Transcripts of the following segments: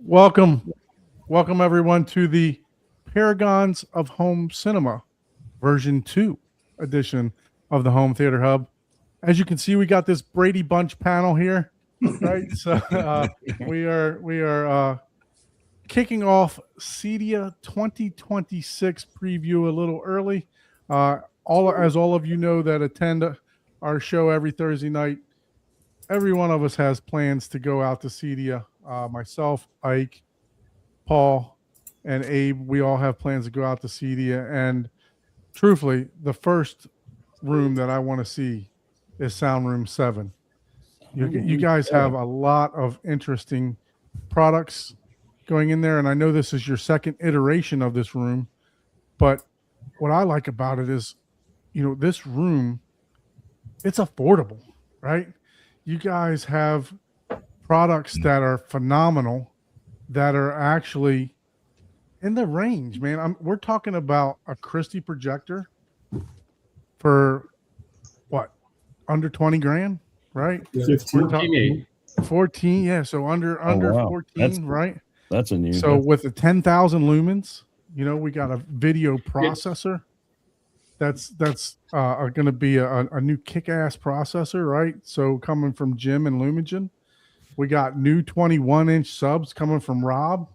Welcome everyone to the Paragons of Home Cinema version 2 edition of the Home Theater Hub. As you can see, we got this Brady Bunch panel here, right? So we are kicking off CEDIA 2026 preview a little early. All of you know that attend our show every Thursday night, every one of us has plans to go out to CEDIA. Myself, Ike, Paul, and Abe, we all have plans to go out to CEDIA. And truthfully, the first room that I want to see is Sound Room 7. You guys have a lot of interesting products going in there, and I know this is your second iteration of this room, but what I like about it is, this room, it's affordable, right? You guys have products that are phenomenal, that are actually in the range, man. We're talking about a Christie projector for what, under 20 grand, right? 14, yeah. So under 14, right? That's a new. So with the 10,000 lumens, we got a video processor. That's going to be a new kick-ass processor, right? So coming from Jim and Lumigen. We got new 21-inch subs coming from Rob,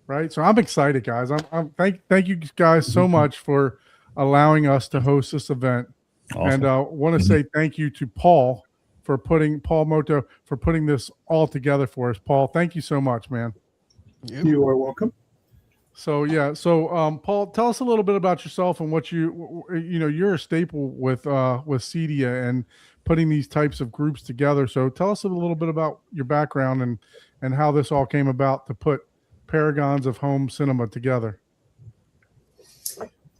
right? So I'm excited, guys. Thank you guys so much for allowing us to host this event. Awesome. And want to say thank you to Paul Moto for putting this all together for us. Paul, thank you so much, man. You are welcome. So Paul, tell us a little bit about yourself and what you're a staple with CEDIA and putting these types of groups together. So tell us a little bit about your background and how this all came about to put Paragons of Home Cinema together.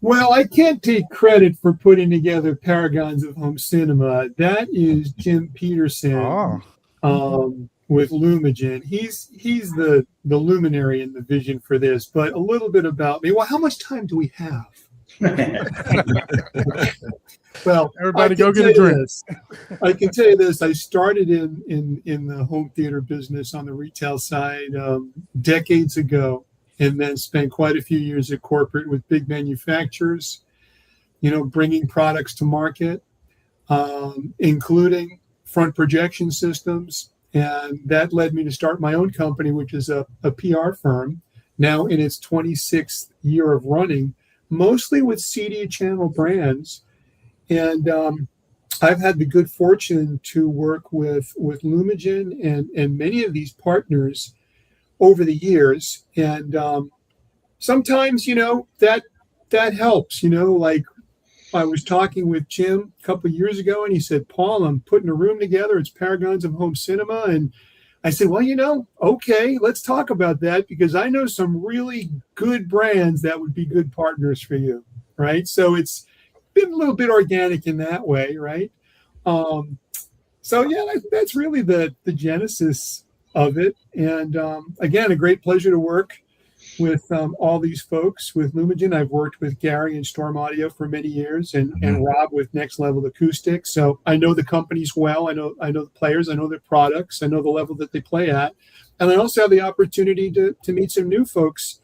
Well, I can't take credit for putting together Paragons of Home Cinema. That is Jim Peterson with Lumigen. He's the luminary in the vision for this. But a little bit about me. Well, how much time do we have? Well, everybody go get a drink. I can tell you this. I started in the home theater business on the retail side decades ago, and then spent quite a few years at corporate with big manufacturers, bringing products to market, including front projection systems. And that led me to start my own company, which is a PR firm, now in its 26th year of running, mostly with CEDIA channel brands. And I've had the good fortune to work with Lumigen and many of these partners over the years. And sometimes, that helps, like I was talking with Jim a couple of years ago, and he said, Paul, I'm putting a room together. It's Paragons of Home Cinema. And I said, well, okay, let's talk about that, because I know some really good brands that would be good partners for you, right? So it's been a little bit organic in that way, right? That's really the genesis of it. And again, a great pleasure to work with all these folks. With Lumigen, I've worked with Gary and Storm Audio for many years, and Rob with Next Level Acoustics. So I know the companies well. I know the players. I know their products. I know the level that they play at. And I also have the opportunity to meet some new folks,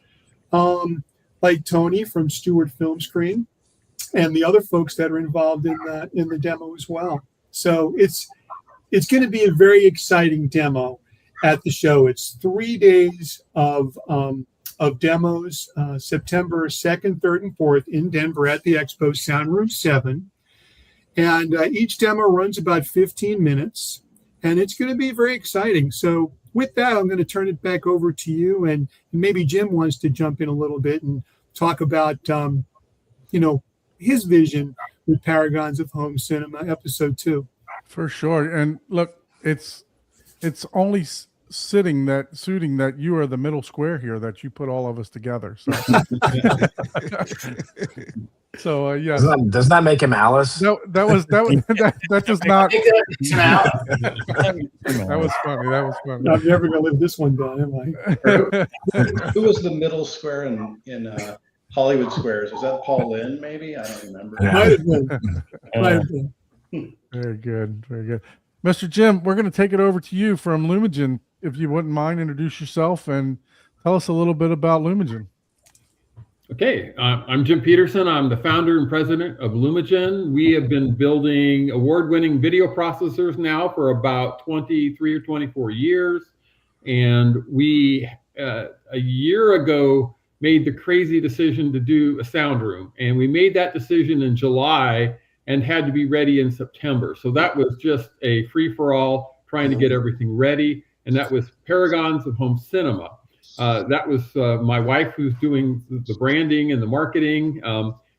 like Tony from Stewart Film Screen, and the other folks that are involved in the demo as well. So it's going to be a very exciting demo at the show. It's 3 days of demos, September 2nd, 3rd, and 4th in Denver at the Expo, Sound Room 7. And each demo runs about 15 minutes, and it's going to be very exciting. So with that, I'm going to turn it back over to you, and maybe Jim wants to jump in a little bit and talk about, his vision with Paragons of Home Cinema, episode 2. For sure. And look, it's only suiting that you are the middle square here, that you put all of us together. So, yeah. Does that make him Alice? No, that does not. That was funny. I'm never gonna live this one down, am I? Who was the middle square in Hollywood Squares? Was that Paul Lynde? Maybe, I don't remember. Might have been. Very good. Mr. Jim, we're going to take it over to you from Lumigen. if you wouldn't mind, introduce yourself and tell us a little bit about Lumagen. Okay, I'm Jim Peterson. I'm the founder and president of Lumagen. We have been building award-winning video processors now for about 23 or 24 years. And we, a year ago, made the crazy decision to do a sound room. And we made that decision in July and had to be ready in September. So that was just a free-for-all, trying to get everything ready. And that was Paragons of Home Cinema. That was my wife who's doing the branding and the marketing.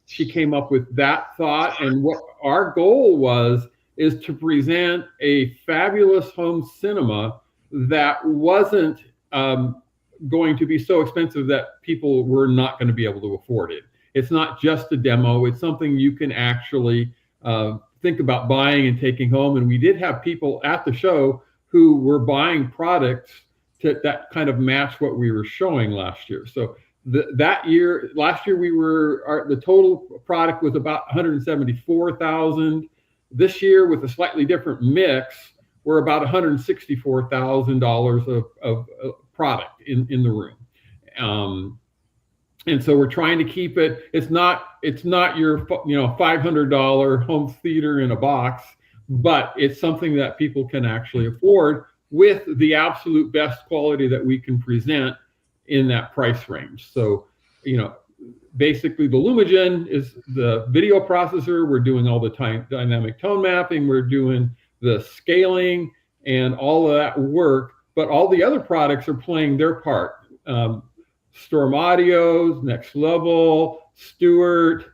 She came up with that thought. And what our goal is to present a fabulous home cinema that wasn't going to be so expensive that people were not going to be able to afford it. It's not just a demo. It's something you can actually think about buying and taking home. And we did have people at the show who were buying products that kind of match what we were showing last year. So last year the total product was about 174,000. This year, with a slightly different mix, we're about $164,000 of product in the room. And so we're trying to keep it. It's not your $500 home theater in a box, but it's something that people can actually afford, with the absolute best quality that we can present in that price range. So, basically the Lumagen is the video processor. We're doing all the dynamic tone mapping. We're doing the scaling and all of that work, but all the other products are playing their part. Storm Audio's, Next Level, Stewart,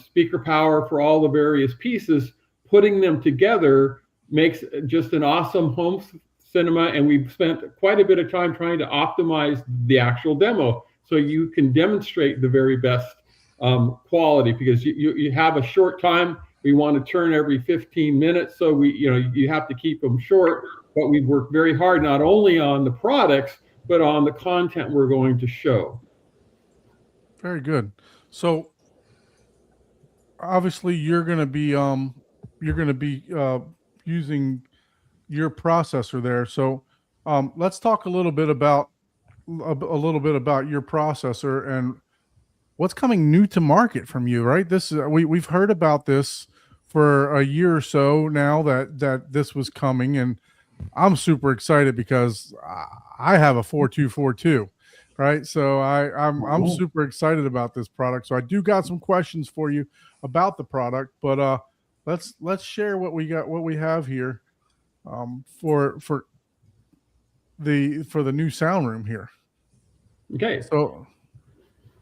speaker power for all the various pieces. Putting them together makes just an awesome home cinema, and we've spent quite a bit of time trying to optimize the actual demo so you can demonstrate the very best quality, because you have a short time. We want to turn every 15 minutes, so you have to keep them short, but we've worked very hard not only on the products but on the content we're going to show. Very good. So obviously you're going to be using your processor there. So let's talk a little bit about your processor and what's coming new to market from you, right? This we've heard about this for a year or so now that this was coming, and I'm super excited because I have a 4242, right? So I'm super excited about this product. So I do got some questions for you about the product, but let's share what we have here for the new sound room here. Okay. So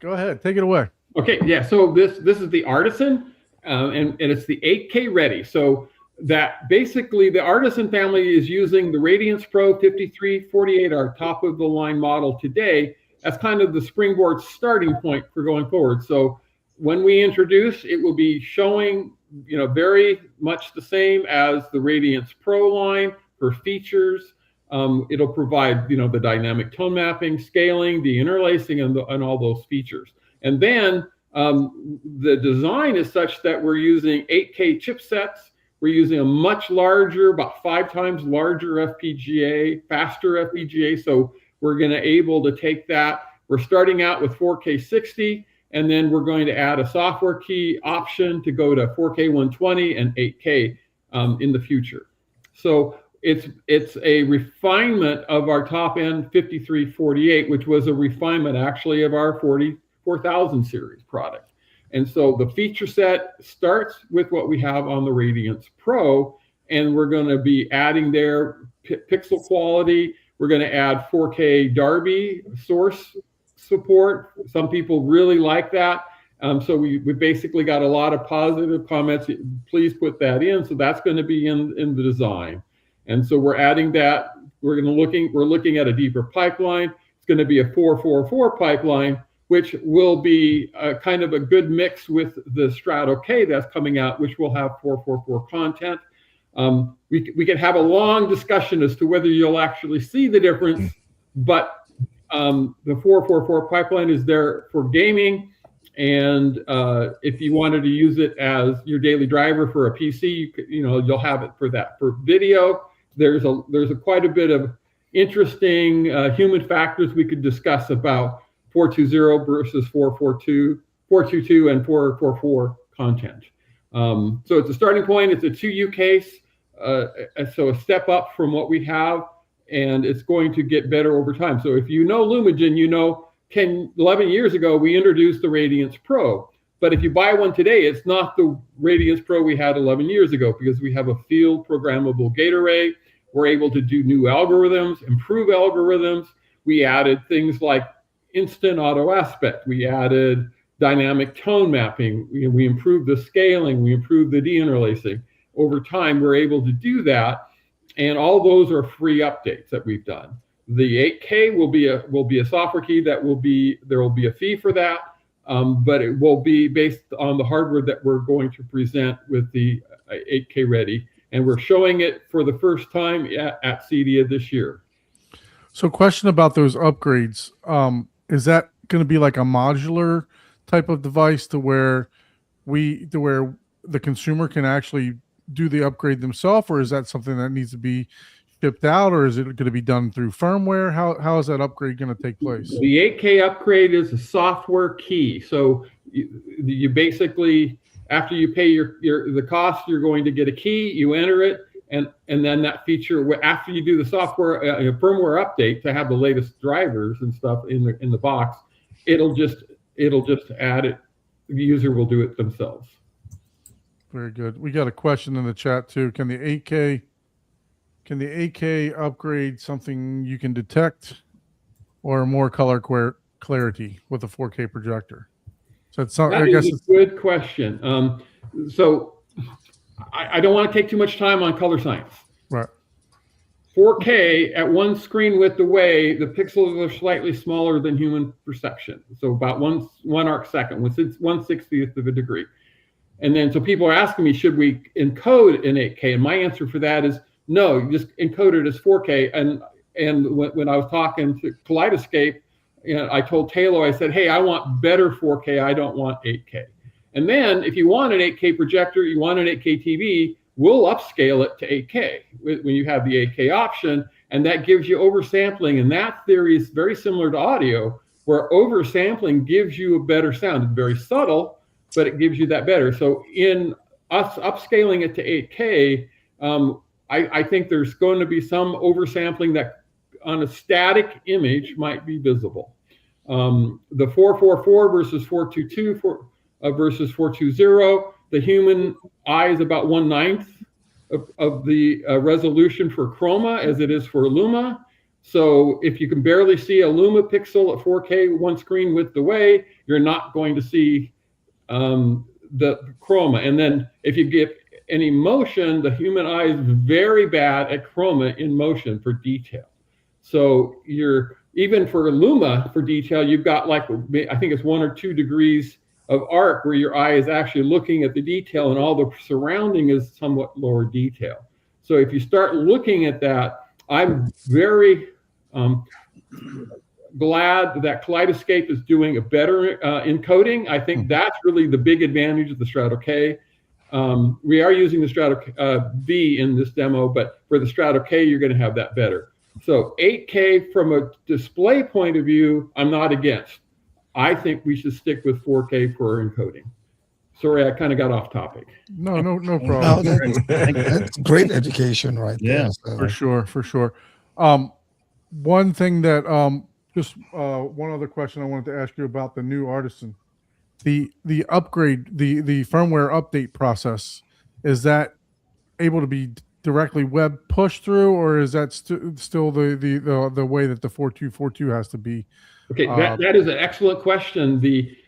go ahead, take it away. Okay. Yeah. So this is the Artisan, and it's the 8K ready. So that basically the Artisan family is using the Radiance Pro 5348, our top of the line model today, as kind of the springboard starting point for going forward. So when we introduce, it will be showing, very much the same as the Radiance Pro line for features. It'll provide, the dynamic tone mapping, scaling, the interlacing, and all those features. And then the design is such that we're using 8K chipsets. We're using a much larger, about 5 times larger FPGA, faster FPGA. So we're going to able to take that. We're starting out with 4K 60, and then we're going to add a software key option to go to 4K 120 and 8K in the future. So it's a refinement of our top end 5348, which was a refinement actually of our 4000 series product. And so the feature set starts with what we have on the Radiance Pro, and we're going to be adding their pixel quality. We're going to add 4K Dolby source support. Some people really like that. So we basically got a lot of positive comments. Please put that in. So that's going to be in the design. And so we're adding that. We're looking at a deeper pipeline. It's going to be a 444 pipeline, which will be kind of a good mix with the Strato K that's coming out, which will have 444 content. We can have a long discussion as to whether you'll actually see the difference, but the 444 pipeline is there for gaming. And if you wanted to use it as your daily driver for a PC, you'll have it for that. For video, there's quite a bit of interesting human factors we could discuss about 420 versus 422 and 444 content. So it's a starting point. It's a 2U case, so a step up from what we have, and it's going to get better over time. So if you know Lumagen, you know 11 years ago we introduced the Radiance Pro. But if you buy one today, it's not the Radiance Pro we had 11 years ago, because we have a field programmable gate array. We're able to do new algorithms, improve algorithms. We added things like instant auto aspect. We added dynamic tone mapping. We improved the scaling. We improved the deinterlacing. Over time, we're able to do that. And all those are free updates that we've done. The 8K will be a software key there will be a fee for that. But it will be based on the hardware that we're going to present with the 8K ready. And we're showing it for the first time at CEDIA this year. So question about those upgrades. Is that going to be like a modular type of device to where the consumer can actually do the upgrade themselves, or is that something that needs to be shipped out, or is it going to be done through firmware? How is that upgrade going to take place? The 8K upgrade is a software key. So you basically, after you pay the cost, you're going to get a key, you enter it, and then that feature, after you do the software firmware update to have the latest drivers and stuff in the box, it'll just add it. The user will do it themselves. Very good. We got a question in the chat too. Can the 8K upgrade something you can detect, or more color clarity with a 4K projector? So it's That is a good question. So I don't want to take too much time on color science. Right. 4K at one screen width away, the pixels are slightly smaller than human perception. So about one arc second, which is 1/60th of a degree. And then so people are asking me, should we encode in 8K? And my answer for that is no, you just encode it as 4K. And when I was talking to Kaleidoscape, I told Taylor, I said, hey, I want better 4K. I don't want 8K. And then if you want an 8K projector, you want an 8K TV, we'll upscale it to 8K when you have the 8K option. And that gives you oversampling. And that theory is very similar to audio, where oversampling gives you a better sound. It's very subtle, but it gives you that better. So in us upscaling it to 8K, I think there's going to be some oversampling that on a static image might be visible. The 444 versus 422 versus 420, the human eye is about 1/9 of the resolution for chroma as it is for Luma. So if you can barely see a Luma pixel at 4K one screen width away, you're not going to see the chroma. And then if you get any motion, the human eye is very bad at chroma in motion for detail. So even for Luma for detail, you've got like, I think it's 1 or 2 degrees of arc where your eye is actually looking at the detail, and all the surrounding is somewhat lower detail. So if you start looking at that, I'm very glad that Kaleidoscape is doing a better encoding. I think that's really the big advantage of the Strato K. We are using the Strato V in this demo, but for the Strato K, you're going to have that better. So 8K from a display point of view, I'm not against. I think we should stick with 4K for encoding. Sorry, I kind of got off topic. No problem. No, that's great education right there. So. For sure. One thing that one other question I wanted to ask you about the new Artisan, the upgrade, the firmware update process, is that able to be directly web push through, or is that still the way that the 4242 has to be? Okay, that is an excellent question.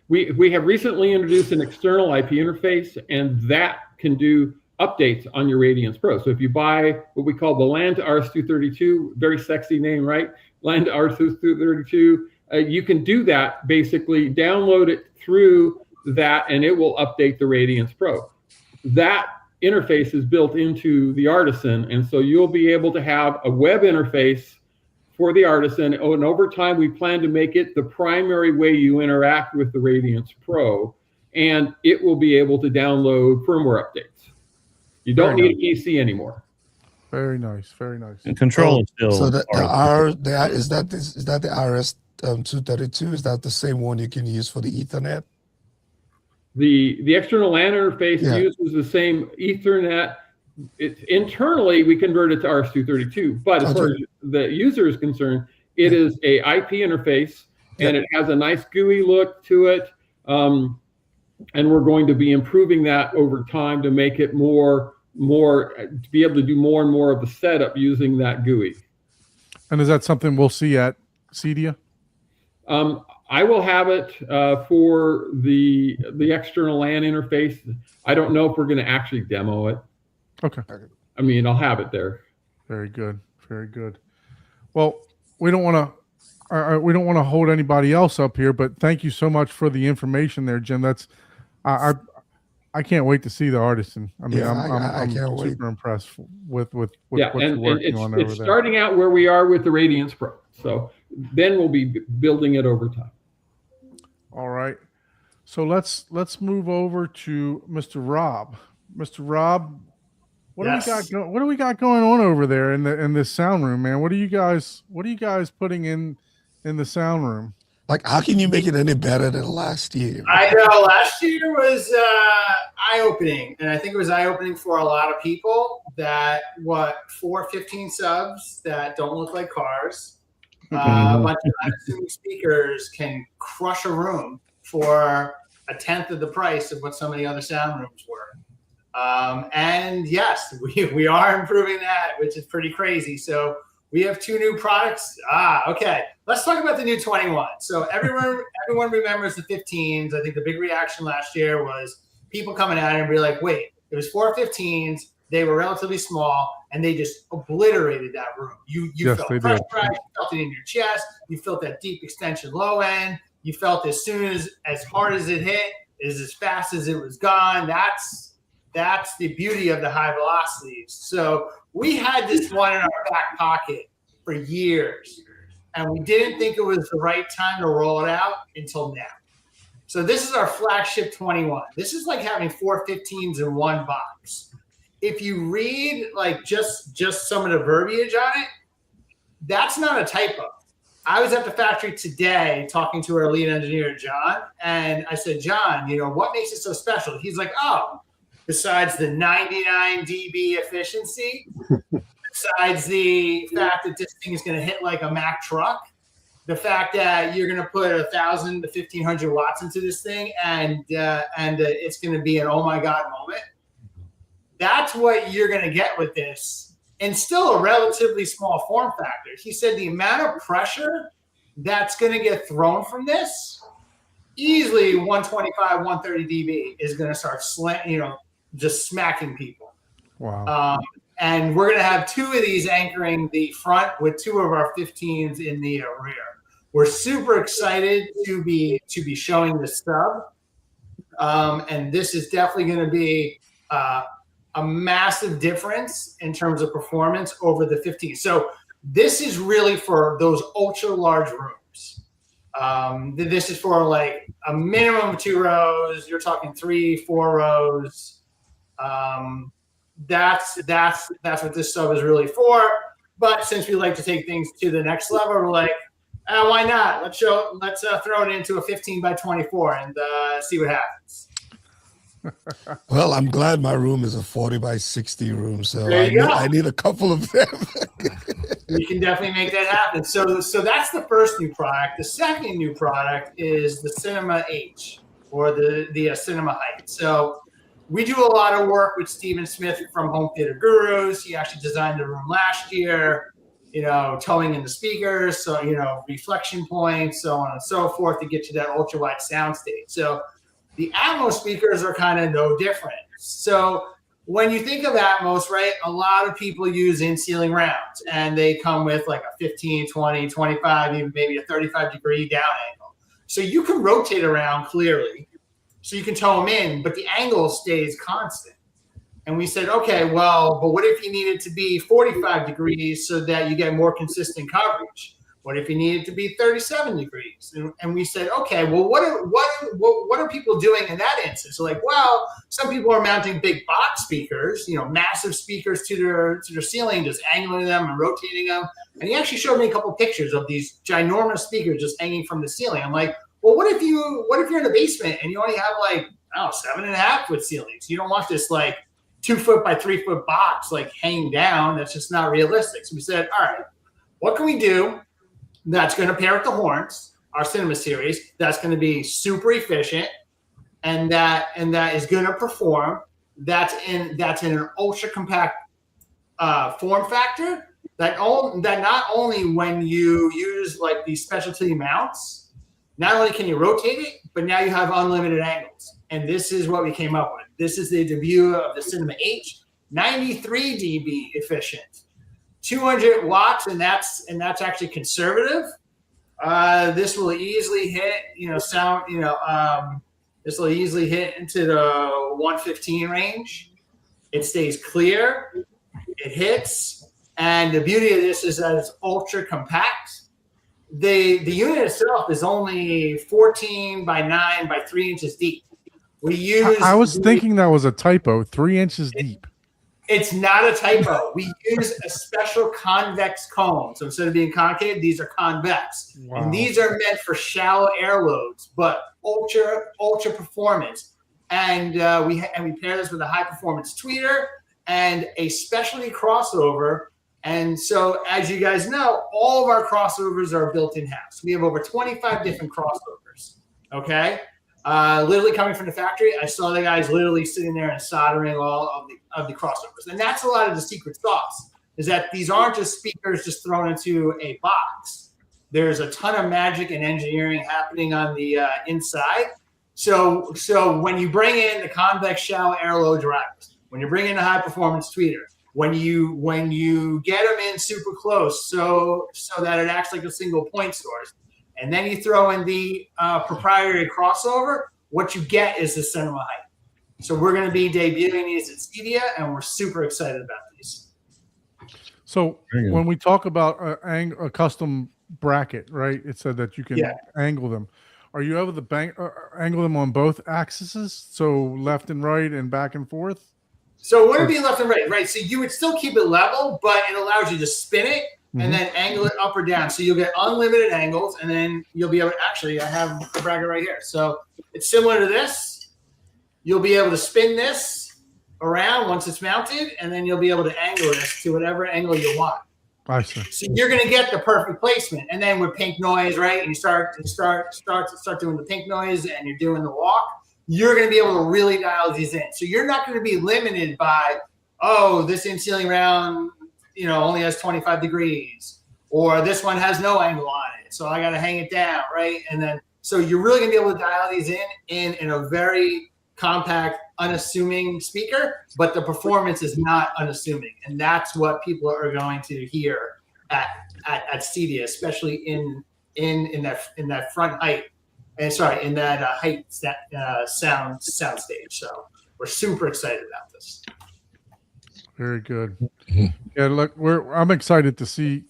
We have recently introduced an external IP interface, and that can do updates on your Radiance Pro. So if you buy what we call the Land RS-232, very sexy name, right? Land RS-232, you can do that, basically download it through that, and it will update the Radiance Pro. That interface is built into the Artisan, and so you'll be able to have a web interface for the Artisan, and over time we plan to make it the primary way you interact with the Radiance Pro, and it will be able to download firmware updates. You don't need a PC anymore. Very nice. Very nice. And control is still. So the part of R, is that the RS 232? Is that the same one you can use for the Ethernet? The external LAN interface Yeah. uses the same Ethernet. It's internally we convert it to RS-232, but as far as the user is concerned, it is a IP interface, and it has a nice GUI look to it. And we're going to be improving that over time to make it more to be able to do more and more of the setup using that GUI. And is that something we'll see at CEDIA? I will have it for the external LAN interface. I don't know if we're going to actually demo it. Okay. I mean, I'll have it there. Very good. Very good. Well, we don't want to hold anybody else up here, but thank you so much for the information there, Jim. That's I can't wait to see the artisan. I mean, I'm super impressed with what you're working on over it's there. starting out where we are with the Radiance Pro. So then we'll be building it over time. All right. So let's move over to Mr. Rob. Mr. Rob, what do we got going on over there in this sound room, man? What are you guys putting in the sound room? Like, how can you make it any better than last year? I know last year was eye-opening, and I think it was eye-opening for a lot of people. That 415 subs that don't look like cars, a bunch of unassuming speakers can crush a room for a tenth of the price of what some of the other sound rooms were. And yes, we are improving that, which is pretty crazy. So we have 2 new products. Okay. Let's talk about the new 21. So everyone remembers the 15s. I think the big reaction last year was people coming at it and be like, wait, it was 4 15s. They were relatively small, and they just obliterated that room. You felt pressure, you felt it in your chest. You felt that deep extension low end. You felt as soon as hard as it hit, is as fast as it was gone. That's the beauty of the high velocities. So we had this one in our back pocket for years, and we didn't think it was the right time to roll it out until now. So this is our flagship 21. This is like having 4 15s in one box. If you read like just some of the verbiage on it, that's not a typo. I was at the factory today talking to our lead engineer, John, and I said, John, what makes it so special? He's like, besides the 99 dB efficiency, besides the fact that this thing is going to hit like a Mack truck, the fact that you're going to put 1,000 to 1,500 watts into this thing, and it's going to be an oh my god moment. That's what you're going to get with this, and still a relatively small form factor. He said the amount of pressure that's going to get thrown from this, easily 125, 130 dB is going to start just smacking people. Wow. And we're going to have 2 of these anchoring the front with 2 of our 15s in the rear. We're super excited to be showing the stub. And this is definitely going to be a massive difference in terms of performance over the 15. So this is really for those ultra large rooms. This is for like a minimum of 2 rows. You're talking 3, 4 rows. That's what this sub is really for. But since we like to take things to the next level, we're like, why not? Let's throw it into a 15 by 24 and see what happens. Well, I'm glad my room is a 40 by 60 room, so I need a couple of them. We can definitely make that happen. So that's the first new product. The second new product is the Cinema H, or the Cinema Height. So we do a lot of work with Stephen Smith from Home Theater Gurus. He actually designed the room last year, towing in the speakers, so, reflection points, so on and so forth, to get you that ultra wide sound stage. So the Atmos speakers are kind of no different. So when you think of Atmos, right, a lot of people use in-ceiling rounds, and they come with like a 15, 20, 25, even maybe a 35-degree down angle. So you can rotate around clearly, so you can tow them in, but the angle stays constant. And we said, okay, well, but what if you need it to be 45 degrees so that you get more consistent coverage? What if you need it to be 37 degrees series. And we said, okay, well, what are people doing in that instance? So like, well, some people are mounting big box speakers, massive speakers to their ceiling, just angling them and rotating them. And he actually showed me a couple pictures of these ginormous speakers just hanging from the ceiling. I'm like, well, what if you're in the basement and you only have like, I don't know, 7.5 foot ceilings? You don't want this like 2 foot by 3 foot box like hanging down. That's just not realistic. So we said, all right, what can we do that's going to pair with the horns, our cinema series, that's going to be super efficient and that is going to perform, that's in an ultra compact form factor that not only when you use like these specialty mounts, not only can you rotate it, but now you have unlimited angles. And this is what we came up with. This is the debut of the Cinema H, 93 dB efficient. 200 watts, and that's actually conservative. This will easily hit, this will easily hit into the 115 range. It stays clear, it hits, and the beauty of this is that it's ultra compact. The unit itself is only 14 by 9 by 3 inches deep. I was thinking that was a typo, 3 inches deep. It's not a typo. We use a special convex cone. So instead of being concave, these are convex. Wow. And these are meant for shallow air loads, but ultra performance. And we pair this with a high performance tweeter and a specialty crossover. And so as you guys know, all of our crossovers are built in-house. We have over 25 different crossovers, okay? Literally coming from the factory, I saw the guys literally sitting there and soldering all of the crossovers. And that's a lot of the secret sauce, is that these aren't just speakers just thrown into a box. There's a ton of magic and engineering happening on the inside. So when you bring in the convex shallow air load drivers, when you bring in a high performance tweeter, when you get them in super close so that it acts like a single point source, and then you throw in the proprietary crossover, what you get is the cinema height. So we're going to be debuting these at CEDIA, and we're super excited about these. So when we talk about a custom bracket, right, it said that you can angle them. Are you able to angle them on both axes, so left and right and back and forth? So it wouldn't be left and right. So you would still keep it level, but it allows you to spin it and then angle it up or down. So you'll get unlimited angles, and then you'll be able to, actually, I have the bracket right here. So it's similar to this. You'll be able to spin this around once it's mounted, and then you'll be able to angle this to whatever angle you want. I see. So you're going to get the perfect placement. And then with pink noise, right, and you start doing the pink noise and you're doing the walk, you're going to be able to really dial these in. So you're not going to be limited by, oh, this in-ceiling round, only has 25 degrees, or this one has no angle on it, so I got to hang it down, right? And then, so you're really going to be able to dial these in a very compact, unassuming speaker, but the performance is not unassuming. And that's what people are going to hear at CEDIA, especially in that front height. And sorry, in that height sound stage. So we're super excited about this. Very good. Yeah, look, I'm excited to see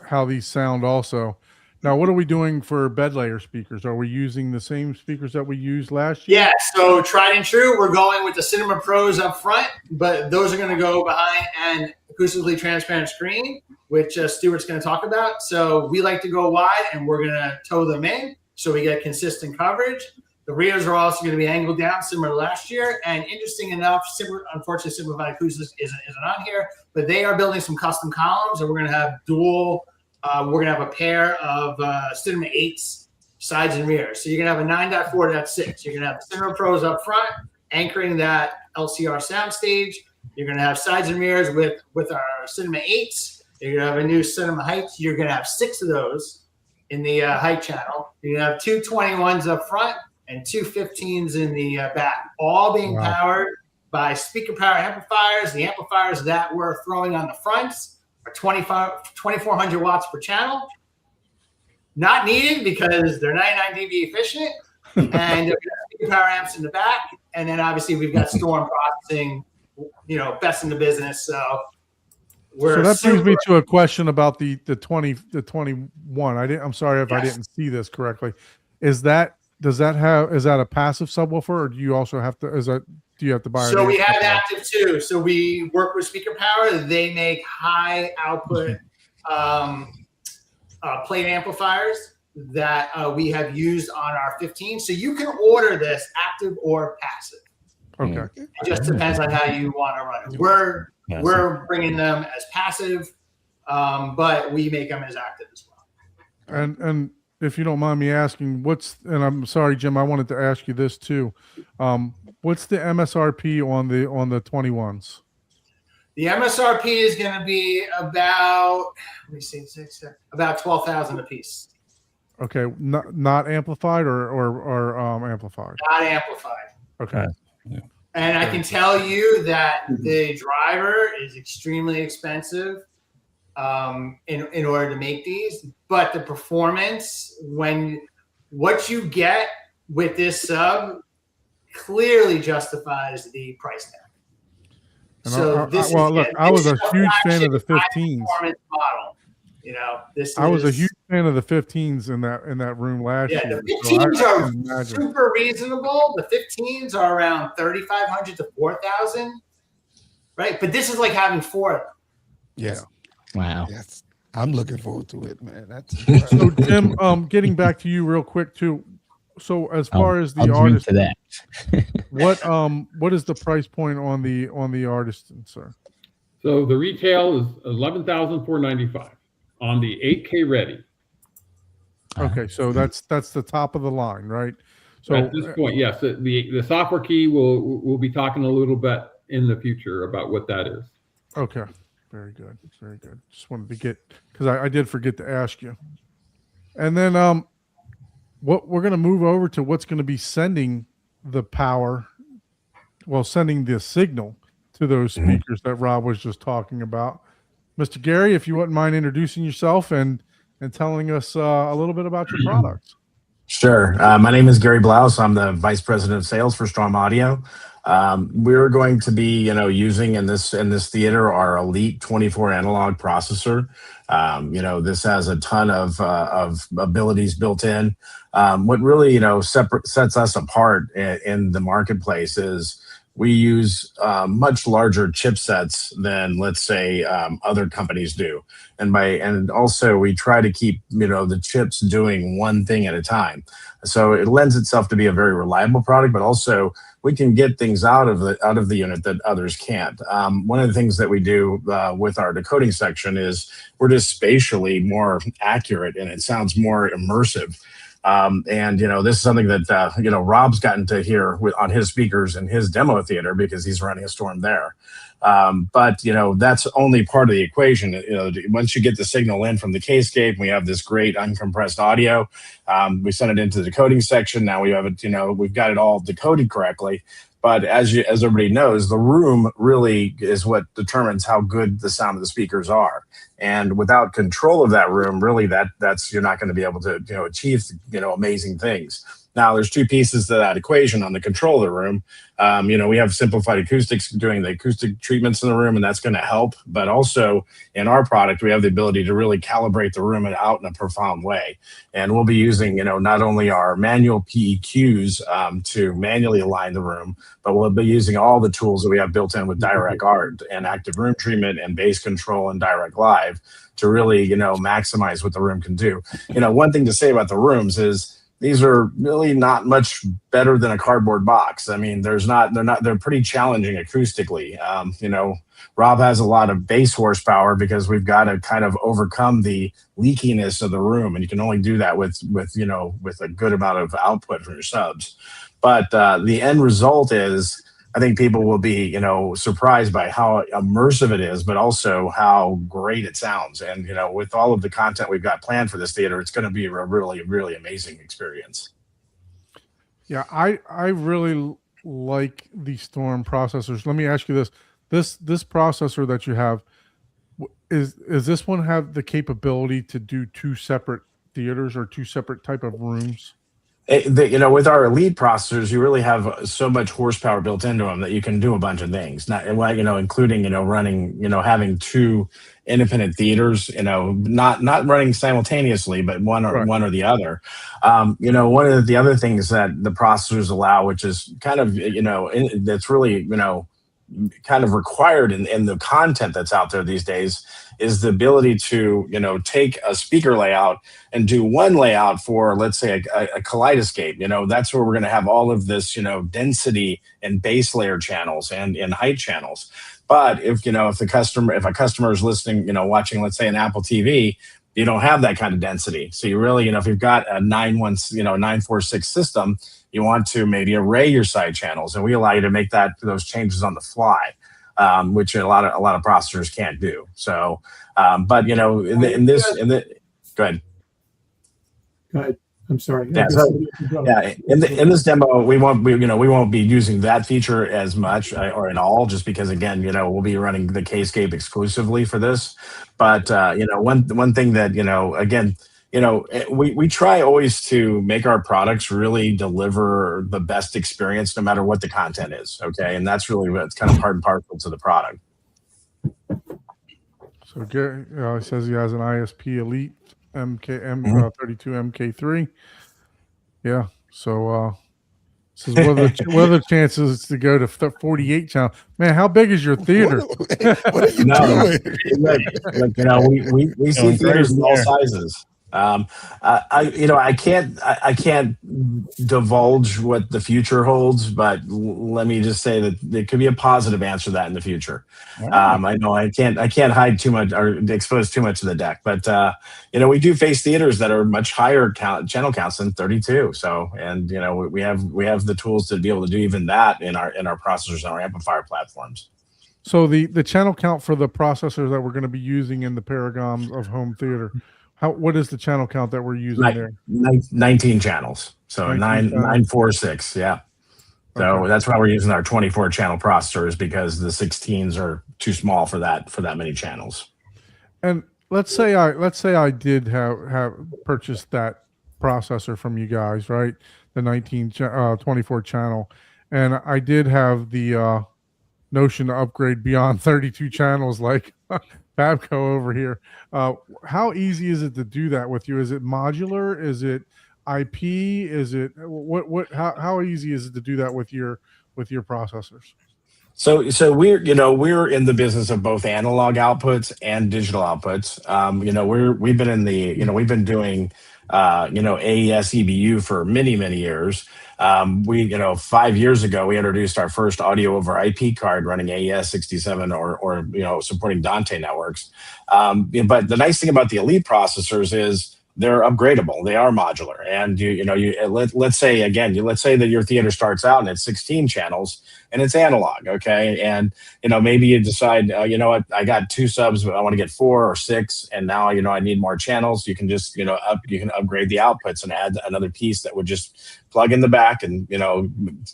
how these sound also. Now, what are we doing for bed layer speakers? Are we using the same speakers that we used last year? Yeah, so tried and true, we're going with the Cinema Pros up front, but those are going to go behind an acoustically transparent screen, which Stuart's going to talk about. So we like to go wide, and we're going to tow them in so we get consistent coverage. The rears are also going to be angled down, similar to last year. And interesting enough, unfortunately, Simplified Acoustics isn't on here, but they are building some custom columns, and we're going to have we're going to have a pair of Cinema 8s, sides and rears. So you're going to have a 9.4.6. You're going to have Cinema Pros up front, anchoring that LCR soundstage. You're going to have sides and rears with our Cinema 8s. You're going to have a new Cinema Heights. You're going to have 6 of those in the height channel. You're going to have 2 21s up front and 2 15s in the back, all being powered by speaker power amplifiers. The amplifiers that we're throwing on the fronts are 2,400 watts per channel. Not needed because they're 99 dB efficient, and we've got speaker power amps in the back, and then obviously we've got storm processing, best in the business. So So that brings me to a question about the 21. I'm sorry if I didn't see this correctly. Is that a passive subwoofer, or do you also have to do you have to buy? So we have active too. So we work with Speaker Power. They make high output plate amplifiers that we have used on our 15. So you can order this active or passive. Okay. It just depends on how you want to run it. We're bringing them as passive, but we make them as active as well. And if you don't mind me asking, and I'm sorry, Jim, I wanted to ask you this too. What's the MSRP on the 21s? The MSRP is going to be about, about 12,000 a piece. Okay, not amplified or amplified? Not amplified. Okay. Yeah. And I can tell you that the driver is extremely expensive in order to make these, but the performance, what you get with this sub clearly justifies the price tag. And So I was a huge fan of the 15s. Model. I was a huge fan of the 15s in that room last year. Yeah, the 15s are super reasonable. The 15s are around 3,500 to 4,000, right? But this is like having 4 of them. Yeah. Wow. Yes. I'm looking forward to it, man. That's so Jim, getting back to you real quick too. So as far as the artist, to that. what is the price point on the Artisan, sir? So the retail is $11,495 on the 8K ready. Okay, so that's the top of the line, right? So at this point, yes, the software key we'll be talking a little bit in the future about what that is. Okay, very good, very good. Just wanted to get, because I did forget to ask you. And then what we're going to move over to what's going to be sending the power, sending the signal to those speakers that Rob was just talking about. Mr. Gary, if you wouldn't mind introducing yourself and telling us a little bit about your products. Sure. My name is Gary Blouse. I'm the Vice President of Sales for Storm Audio. We're going to be, using in this theater our Elite 24 analog processor. This has a ton of abilities built in. What really, sets us apart in the marketplace is we use much larger chipsets than, let's say, other companies do. And also we try to keep, the chips doing one thing at a time. So it lends itself to be a very reliable product, but also we can get things out of the unit that others can't. One of the things that we do with our decoding section is we're just spatially more accurate and it sounds more immersive. This is something that, Rob's gotten to hear on his speakers in his demo theater because he's running a Storm there. But that's only part of the equation. Once you get the signal in from the K-scape, we have this great uncompressed audio. We send it into the decoding section. Now we have it, we've got it all decoded correctly. But as everybody knows, the room really is what determines how good the sound of the speakers are. And without control of that room, really that's you're not going to be able to achieve amazing things. Now, there's two pieces to that equation on the control of the room. We have simplified acoustics doing the acoustic treatments in the room, and that's going to help. But also in our product, we have the ability to really calibrate the room out in a profound way. And we'll be using, not only our manual PEQs to manually align the room, but we'll be using all the tools that we have built in with Direct Art and active room treatment and bass control and Direct Live to really, maximize what the room can do. One thing to say about the rooms is, these are really not much better than a cardboard box. I mean, they're pretty challenging acoustically. Rob has a lot of bass horsepower because we've got to kind of overcome the leakiness of the room. And you can only do that with a good amount of output from your subs. But the end result is, I think people will be, surprised by how immersive it is, but also how great it sounds. And, with all of the content we've got planned for this theater, it's going to be a really, really amazing experience. Yeah, I really like the Storm processors. Let me ask you this. This processor that you have, is this one have the capability to do two separate theaters or two separate type of rooms? With our elite processors, you really have so much horsepower built into them that you can do a bunch of things. Not, including running, having two independent theaters. Not running simultaneously, but one or the other. One of the other things that the processors allow, which is kind of that's really kind of required in the content that's out there these days, is the ability to take a speaker layout and do one layout for, let's say, a kaleidoscape. That's where we're going to have all of this density and base layer channels and height channels. But if a customer is listening, watching, let's say, an Apple TV, you don't have that kind of density. So you really, if you've got a 946 system, you want to maybe array your side channels, and we allow you to make those changes on the fly, which a lot of processors can't do. So, but go ahead. Go ahead. I'm sorry. Yeah, in this demo, we won't be using that feature as much or at all, just because, again, we'll be running the K-scape exclusively for this. But one thing that again, we try always to make our products really deliver the best experience, no matter what the content is. Okay, and that's really what's kind of part and parcel to the product. So Gary he says he has an ISP Elite MK32 MK3. Yeah. So says what are the chances to go to 48 channel? Man, how big is your theater? What are you doing? We see theaters in all sizes. I can't divulge what the future holds, but let me just say that there could be a positive answer to that in the future. I know I can't hide too much or expose too much of the deck, but we do face theaters that are much higher channel counts than 32. So, and we have the tools to be able to do even that in our processors and our amplifier platforms. So the channel count for the processors that we're going to be using in the Paragons of home theater, what is the channel count that we're using there? 19 channels. So 946. Yeah. So Okay. that's why we're using our 24 channel processors, because the 16s are too small for that many channels. And let's say I did have purchased that processor from you guys, right? The 24 channel, and I did have the notion to upgrade beyond 32 channels, like Babco over here. How easy is it to do that with you? Is it modular? Is it IP? Is it how easy is it to do that with your processors? So we're in the business of both analog outputs and digital outputs. We've been doing AES EBU for many years. 5 years ago, we introduced our first audio over IP card running AES 67 or supporting Dante networks. But the nice thing about the Elite processors is they're upgradable. They are modular. And let's say that your theater starts out and it's 16 channels and it's analog. Okay. And, maybe you decide, I got 2 subs, but I want to get 4 or 6. And now, I need more channels. You can just, you can upgrade the outputs and add another piece that would just plug in the back and,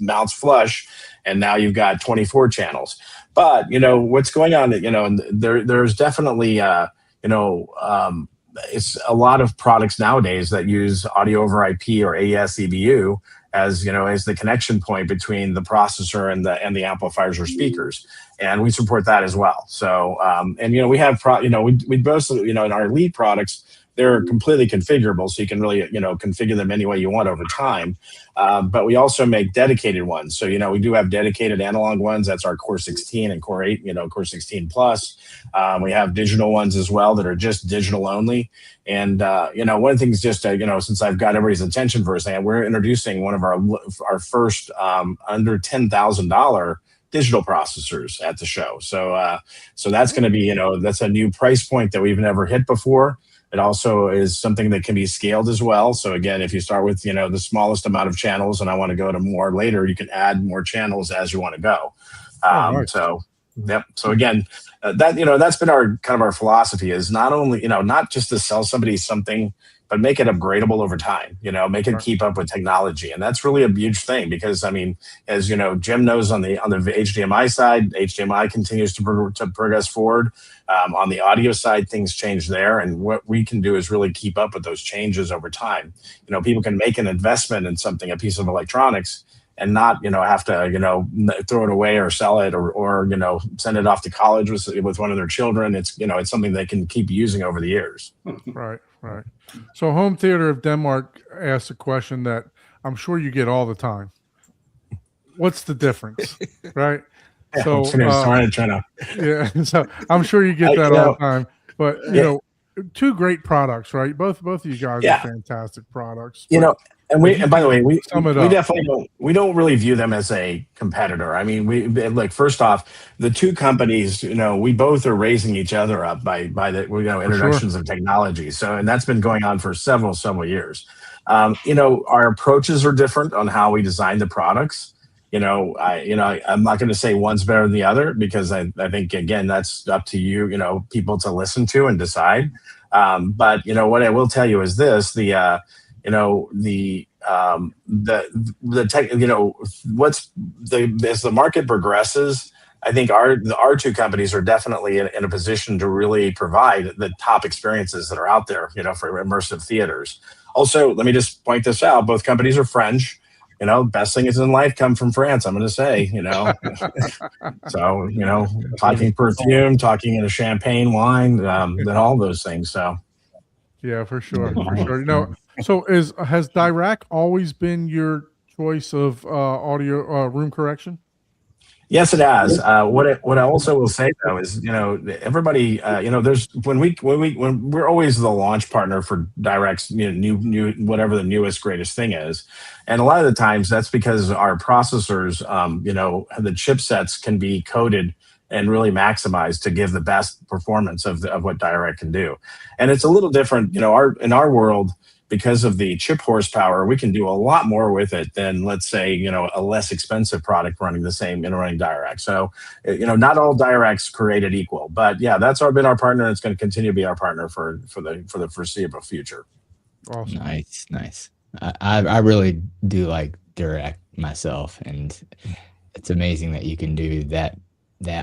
mounts flush. And now you've got 24 channels. But, what's going on, there's definitely, it's a lot of products nowadays that use audio over IP or AES EBU as the connection point between the processor and the amplifiers or speakers, and we support that as well. So we have we both in our Elite products, they're completely configurable, so you can really configure them any way you want over time. But we also make dedicated ones. So we do have dedicated analog ones. That's our Core 16 and Core 8, Core 16 Plus. We have digital ones as well that are just digital only. And one of the things, just since I've got everybody's attention for a second, we're introducing one of our first under $10,000 digital processors at the show. So that's going to be that's a new price point that we've never hit before. It also is something that can be scaled as well. So again, if you start with the smallest amount of channels and I want to go to more later, you can add more channels as you want to go. Nice. So yep. So again, that's been our philosophy, is not only not just to sell somebody something but make it upgradable over time, make it keep up with technology. And that's really a huge thing because, I mean, as you know, Jim knows on the HDMI side, HDMI continues to progress forward. On the audio side, things change there. And what we can do is really keep up with those changes over time. People can make an investment in something, a piece of electronics, and not, have to, throw it away or sell it or send it off to college with one of their children. It's, it's something they can keep using over the years. Right. So Home Theater of Denmark asked a question that I'm sure you get all the time. What's the difference? Right. Yeah, so, so I'm sure you get that all the time, but two great products, right? Both of you guys are fantastic products. And by the way, we definitely don't really view them as a competitor. I mean, first off, the two companies, we both are raising each other up by the introductions of technology. So, and that's been going on for several years. Our approaches are different on how we design the products. I'm not going to say one's better than the other because I think, again, that's up to you, people to listen to and decide. But what I will tell you is this: as the market progresses, I think our two companies are definitely in a position to really provide the top experiences that are out there, for immersive theaters. Also, let me just point this out: both companies are French. Best things in life come from France, I'm going to say, So, talking perfume, talking in a champagne wine, and all those things. So, yeah, for sure. So has Dirac always been your choice of audio room correction? Yes, it has. What I also will say though is, everybody, there's when we're always the launch partner for Direct's new whatever the newest greatest thing is, and a lot of the times that's because our processors, the chipsets can be coded and really maximized to give the best performance of what Dirac can do, and it's a little different, in our world. Because of the chip horsepower, we can do a lot more with it than, let's say, a less expensive product running the same, running Dirac. So, not all Diracs created equal, but yeah, that's been our partner, and it's going to continue to be our partner for the foreseeable future. Awesome. Nice. I really do like Dirac myself, and it's amazing that you can do that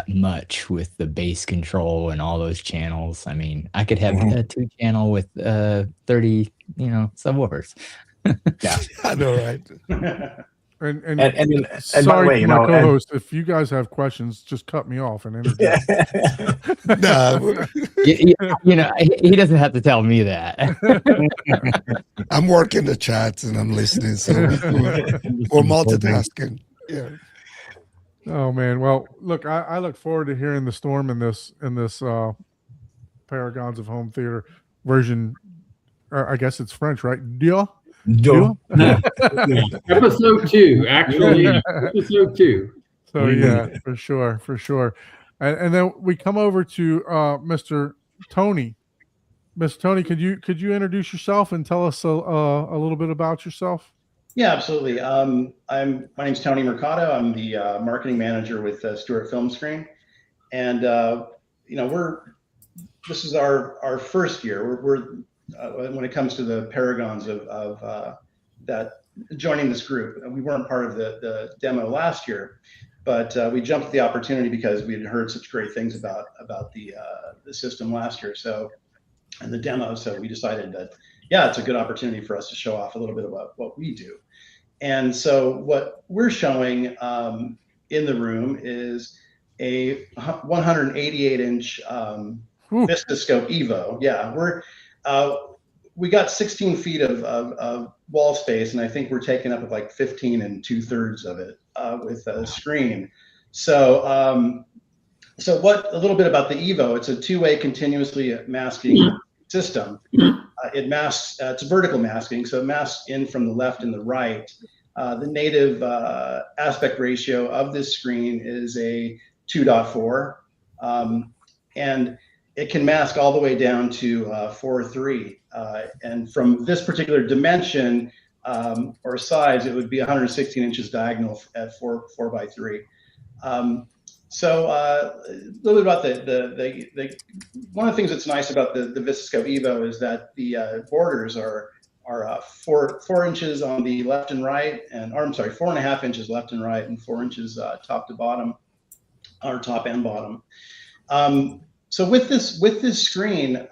much with the bass control and all those channels. I mean, I could have a 2-channel with 30 subwoofers. Yeah, I know, right? And by sorry, the way, my co-host, if you guys have questions, just cut me off and interject. He doesn't have to tell me that. I'm working the chats and I'm listening, so we're multitasking. Yeah. Oh man, well, look, I look forward to hearing the storm in this Paragons of Home Theater version. I guess it's French, right? Dia? Episode 2, actually. Episode 2. So yeah, for sure. And then we come over to Mr. Tony. Mr. Tony, could you introduce yourself and tell us a little bit about yourself? Yeah, absolutely. My name's Tony Mercado. I'm the marketing manager with Stewart Film Screen, and this is our first year. We're when it comes to the Paragons of that joining this group. We weren't part of the demo last year, but we jumped at the opportunity because we had heard such great things about the system last year. And the demo. So we decided that, yeah, it's a good opportunity for us to show off a little bit about what we do. And so what we're showing in the room is a 188-inch Vistascope Evo. Yeah, we got 16 feet of wall space, and I think we're taking up like 15 2/3 of it with a screen. So a little bit about the Evo. It's a 2-way continuously masking system. It masks, it's vertical masking, so it masks in from the left and the right. The native aspect ratio of this screen is a 2.4, and it can mask all the way down to 4:3. And from this particular dimension or size, it would be 116 inches diagonal at 4 by 3. So a little bit about the one of the things that's nice about the Vistascope Evo is that the borders are 4 inches on the left and right, or I'm sorry, 4.5 inches left and right, and 4 inches top to bottom, or top and bottom. So with this screen,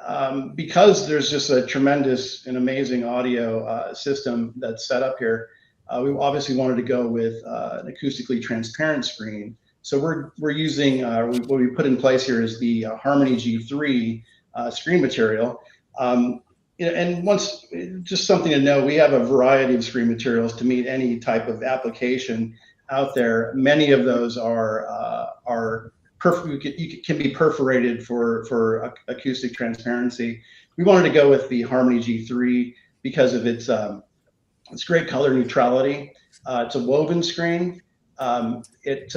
because there's just a tremendous and amazing audio system that's set up here, we obviously wanted to go with an acoustically transparent screen. So we're using what we put in place here is the Harmony G3 screen material. And just something to know, we have a variety of screen materials to meet any type of application out there. Many of those can be perforated for acoustic transparency. We wanted to go with the Harmony G3 because of its great color neutrality. It's a woven screen. It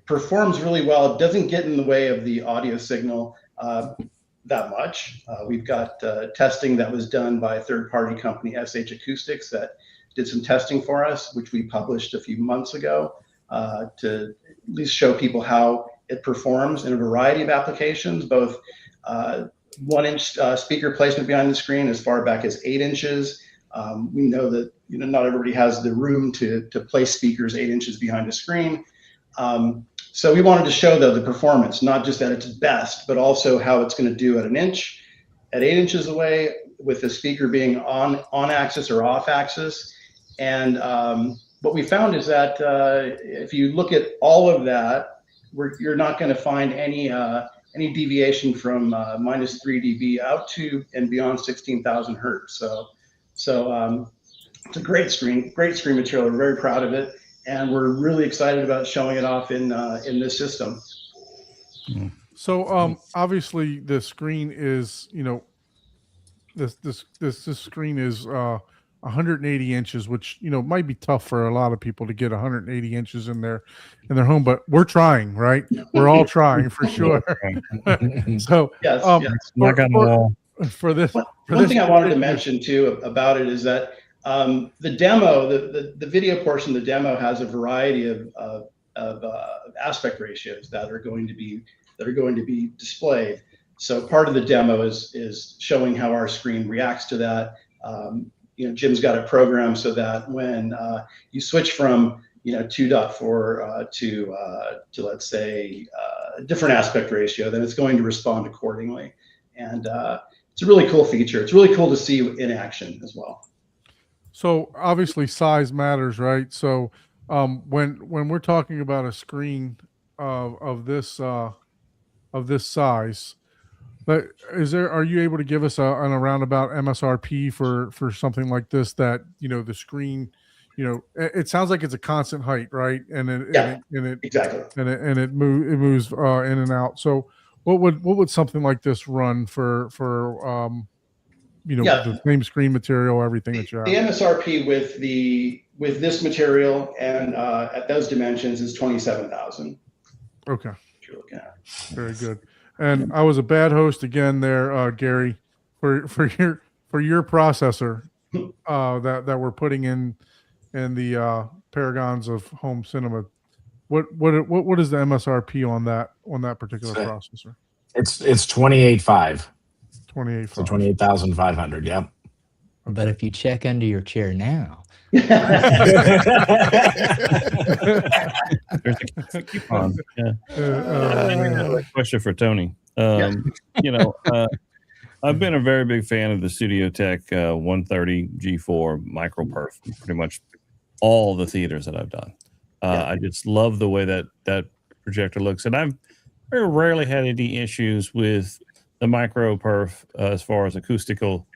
performs really well. It doesn't get in the way of the audio signal that much. We've got testing that was done by a third-party company, SH Acoustics, that did some testing for us, which we published a few months ago to at least show people how it performs in a variety of applications, both 1-inch speaker placement behind the screen as far back as 8 inches. We know that not everybody has the room to place speakers 8 inches behind a screen. So we wanted to show though the performance, not just at its best, but also how it's going to do at 1 inch, at 8 inches away, with the speaker being on axis or off axis. And what we found is that if you look at all of that, you're not going to find any deviation from -3 dB out to and beyond 16,000 hertz. So it's a great screen material. We're very proud of it, and we're really excited about showing it off in this system. So obviously the screen is, this screen is 180 inches, which might be tough for a lot of people to get 180 inches in their home, but we're trying, right? We're all trying for sure. So yes, for this, one thing I wanted to mention too about it is that the demo, the video portion of the demo has a variety of aspect ratios that are going to be displayed. So part of the demo is showing how our screen reacts to that. Jim's got it programmed so that when you switch from 2.4 to let's say a different aspect ratio, then it's going to respond accordingly. And it's a really cool feature. It's really cool to see in action as well. So obviously size matters, right? So when we're talking about a screen of this size, but are you able to give us an around about MSRP for something like this, that the screen, it sounds like it's a constant height, right? And it exactly, and it moves in and out. So what would something like this run for the same screen material, everything that you have? The MSRP with this material and at those dimensions is 27,000. Okay. You're looking at. Very good. And I was a bad host again there, Gary, for your processor that we're putting in the Paragons of home cinema. What is the MSRP on that particular processor? It's 28.5. 28.5. So 28,500. Yep. But if you check under your chair now, there's a coupon. Yeah. Question for Tony. I've been a very big fan of the Studio Tech 130 G4 micro perf. Pretty much all the theaters that I've done. I just love the way that projector looks, and I've very rarely had any issues with the micro perf as far as acoustical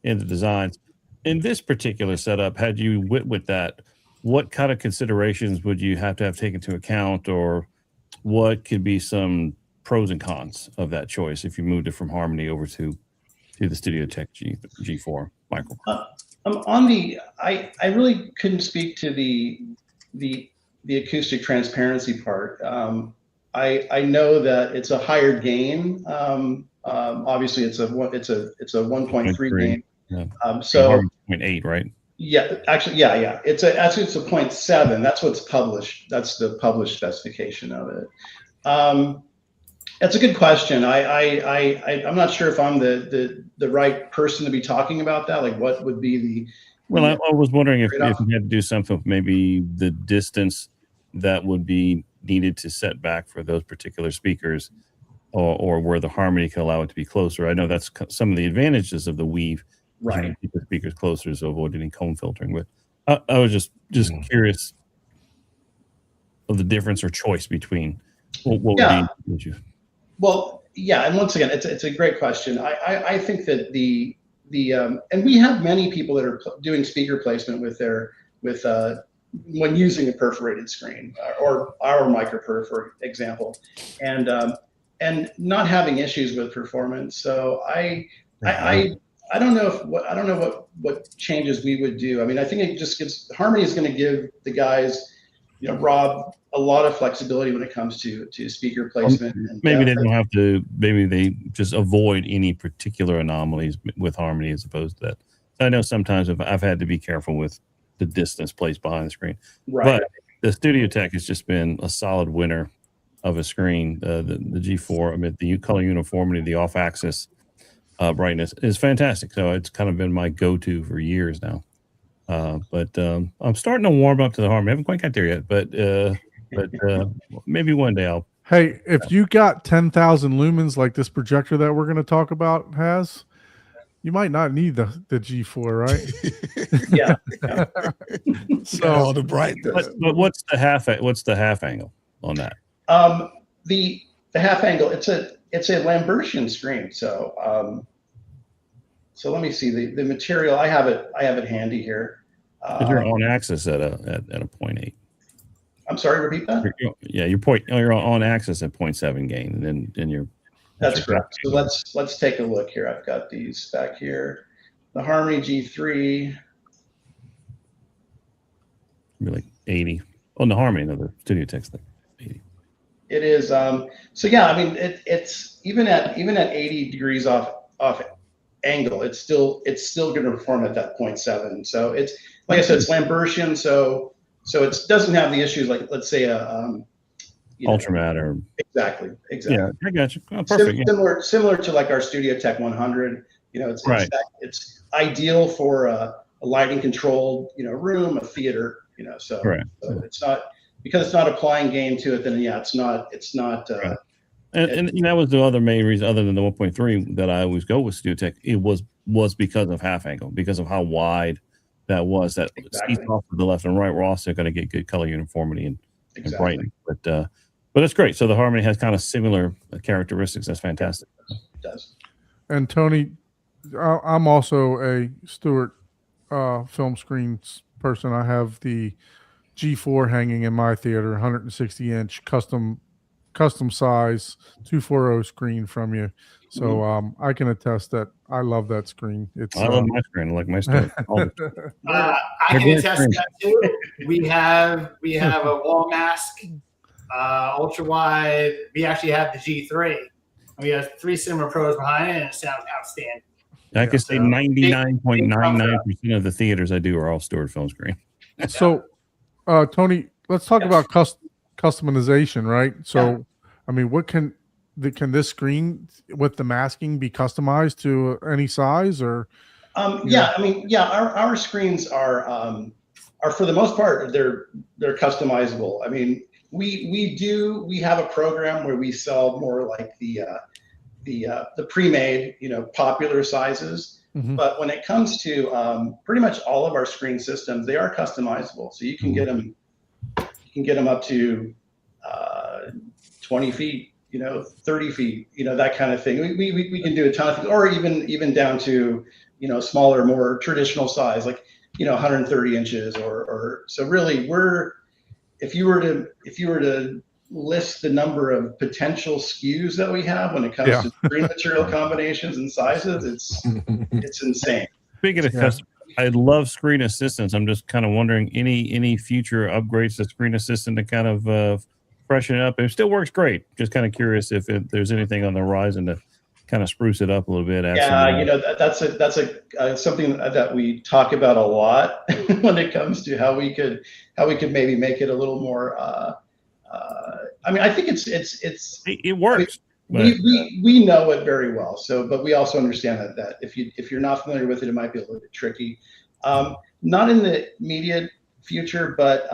in the designs. In this particular setup, had you went with that, what kind of considerations would you have to take into account, or what could be some pros and cons of that choice if you moved it from Harmony over to the Studio Tech G4 micro? I really couldn't speak to the acoustic transparency part. I know that it's a higher gain. Obviously, it's a 1.3 gain. Yeah. So 0.8, right? Yeah, actually, yeah. It's a 0.7. That's what's published. That's the published specification of it. That's a good question. I'm not sure if I'm the right person to be talking about that. Like, what would be the Well, I was wondering if trade-off? you had to do something with maybe the distance that would be needed to set back for those particular speakers, or where the harmony can allow it to be closer. I know that's some of the advantages of the weave. You Right. can keep the speakers closer to avoid any comb filtering. But I was just curious of the difference or choice between what would be. Well, yeah, and once again, it's a great question. I think that the and we have many people that are doing speaker placement with when using a perforated screen or our microperf, for example, and not having issues with performance. So I don't know what changes we would do. I mean, I think it just gives Harmony is going to give the guys, Rob, a lot of flexibility when it comes to speaker placement. Maybe they don't have to. Maybe they just avoid any particular anomalies with Harmony as opposed to that. I know sometimes I've had to be careful with the distance placed behind the screen. Right. But the Studio Tech has just been a solid winner of a screen. The G4, I mean, the color uniformity, the off-axis brightness is fantastic. So it's kind of been my go-to for years now. But I'm starting to warm up to the Harmony. I haven't quite got there yet, but maybe one day I'll. Hey, if you got 10,000 lumens like this projector that we're going to talk about has, you might not need the G4, right? Yeah. So all the brightness. But what's the half angle on that? The half angle, it's a Lambertian screen. So so let me see the material. I have it handy here. You're on axis at a 0.8. I'm sorry, repeat that. You're on axis at 0.7 gain, and then you're. That's correct. So let's take a look here. I've got these back here. The Harmony G3. Be like 80. Oh, the Harmony, no, the Studio Tech's like 80. It is. So yeah, I mean, it's even at 80 degrees off angle, it's still going to perform at that 0.7. So it's, like I said, it's Lambertian. So it doesn't have the issues like, let's say Ultramat or exactly. Yeah, I got you. Oh, perfect. Similar to like our Studio Tech 100. It's right. It's ideal for a lighting controlled room, a theater. So, right. So it's not, because it's not applying gain to it. Then yeah, it's not. Right. And that was the other main reason, other than the 1.3, that I always go with Studio Tech. It was because of half angle, because of how wide that was. That seats off to the left and right, we're also going to get good color uniformity and brightening. But it's great. So the Harmony has kind of similar characteristics. That's fantastic. It does. And Tony, I'm also a Stewart film screens person. I have the G4 hanging in my theater, 160-inch custom size 240 screen from you. So I can attest that I love that screen. I love my screen. I like my stuff. I can attest to that too. We have a wall mask, ultra wide. We actually have the G3. We have 3 Cinema Pros behind it, and it sounds outstanding. I can say 99.99% of the theaters I do are all Stewart film screen. So, Tony, let's talk about customization, right? So, I mean, what can this screen with the masking be customized to any size or? I mean, our screens are for the most part, they're customizable. I mean, we have a program where we sell more like the pre-made, popular sizes. Mm-hmm. But when it comes to pretty much all of our screen systems, they are customizable. So you can get them, up to 20 feet, 30 feet, that kind of thing. We can do a ton of things, or even down to, smaller, more traditional size, like, 130 inches or so really if you were to list the number of potential SKUs that we have when it comes to screen material combinations and sizes, it's insane. Speaking of custom, I love Screen Assistants. I'm just kind of wondering any future upgrades to Screen Assistant to kind of freshen it up. It still works great. Just kind of curious if there's anything on the horizon to kind of spruce it up a little bit. Yeah, that's something that we talk about a lot when it comes to how we could maybe make it a little more. I mean, I think it works. We know it very well. So, but we also understand that if you're not familiar with it, it might be a little bit tricky. Not in the immediate future, but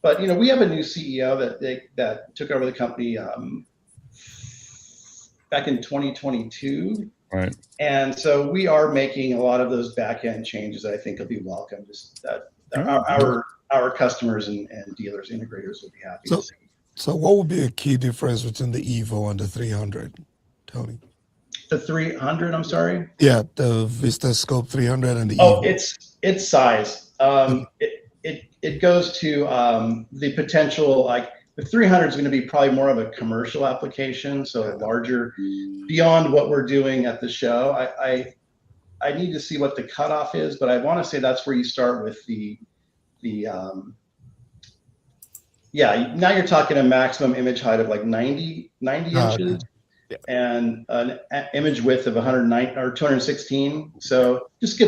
we have a new CEO that took over the company back in 2022. Right. And so we are making a lot of those back end changes that I think will be welcome. Just that our customers and dealers, integrators will be happy to see. So what would be a key difference between the Evo and the 300, Tony? The 300, I'm sorry? Yeah, the Vista Scope 300 and the Evo. It's size. It goes to the potential, like the 300 is going to be probably more of a commercial application, so larger, beyond what we're doing at the show. I need to see what the cutoff is, but I want to say that's where you start with now you're talking a maximum image height of like 90 inches. Yeah. And an image width of 109 or 216. So just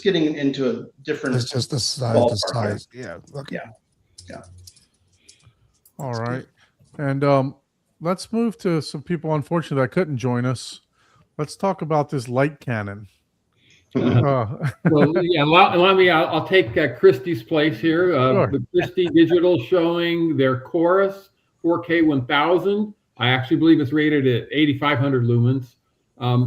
getting into a different. It's just the size. Yeah. Okay. Yeah. All right. And let's move to some people, unfortunately, that couldn't join us. Let's talk about this light cannon. Well, yeah, allow me. I'll take Christie's place here. Sure. The Christie Digital showing their Chorus 4K 1000. I actually believe it's rated at 8,500 lumens.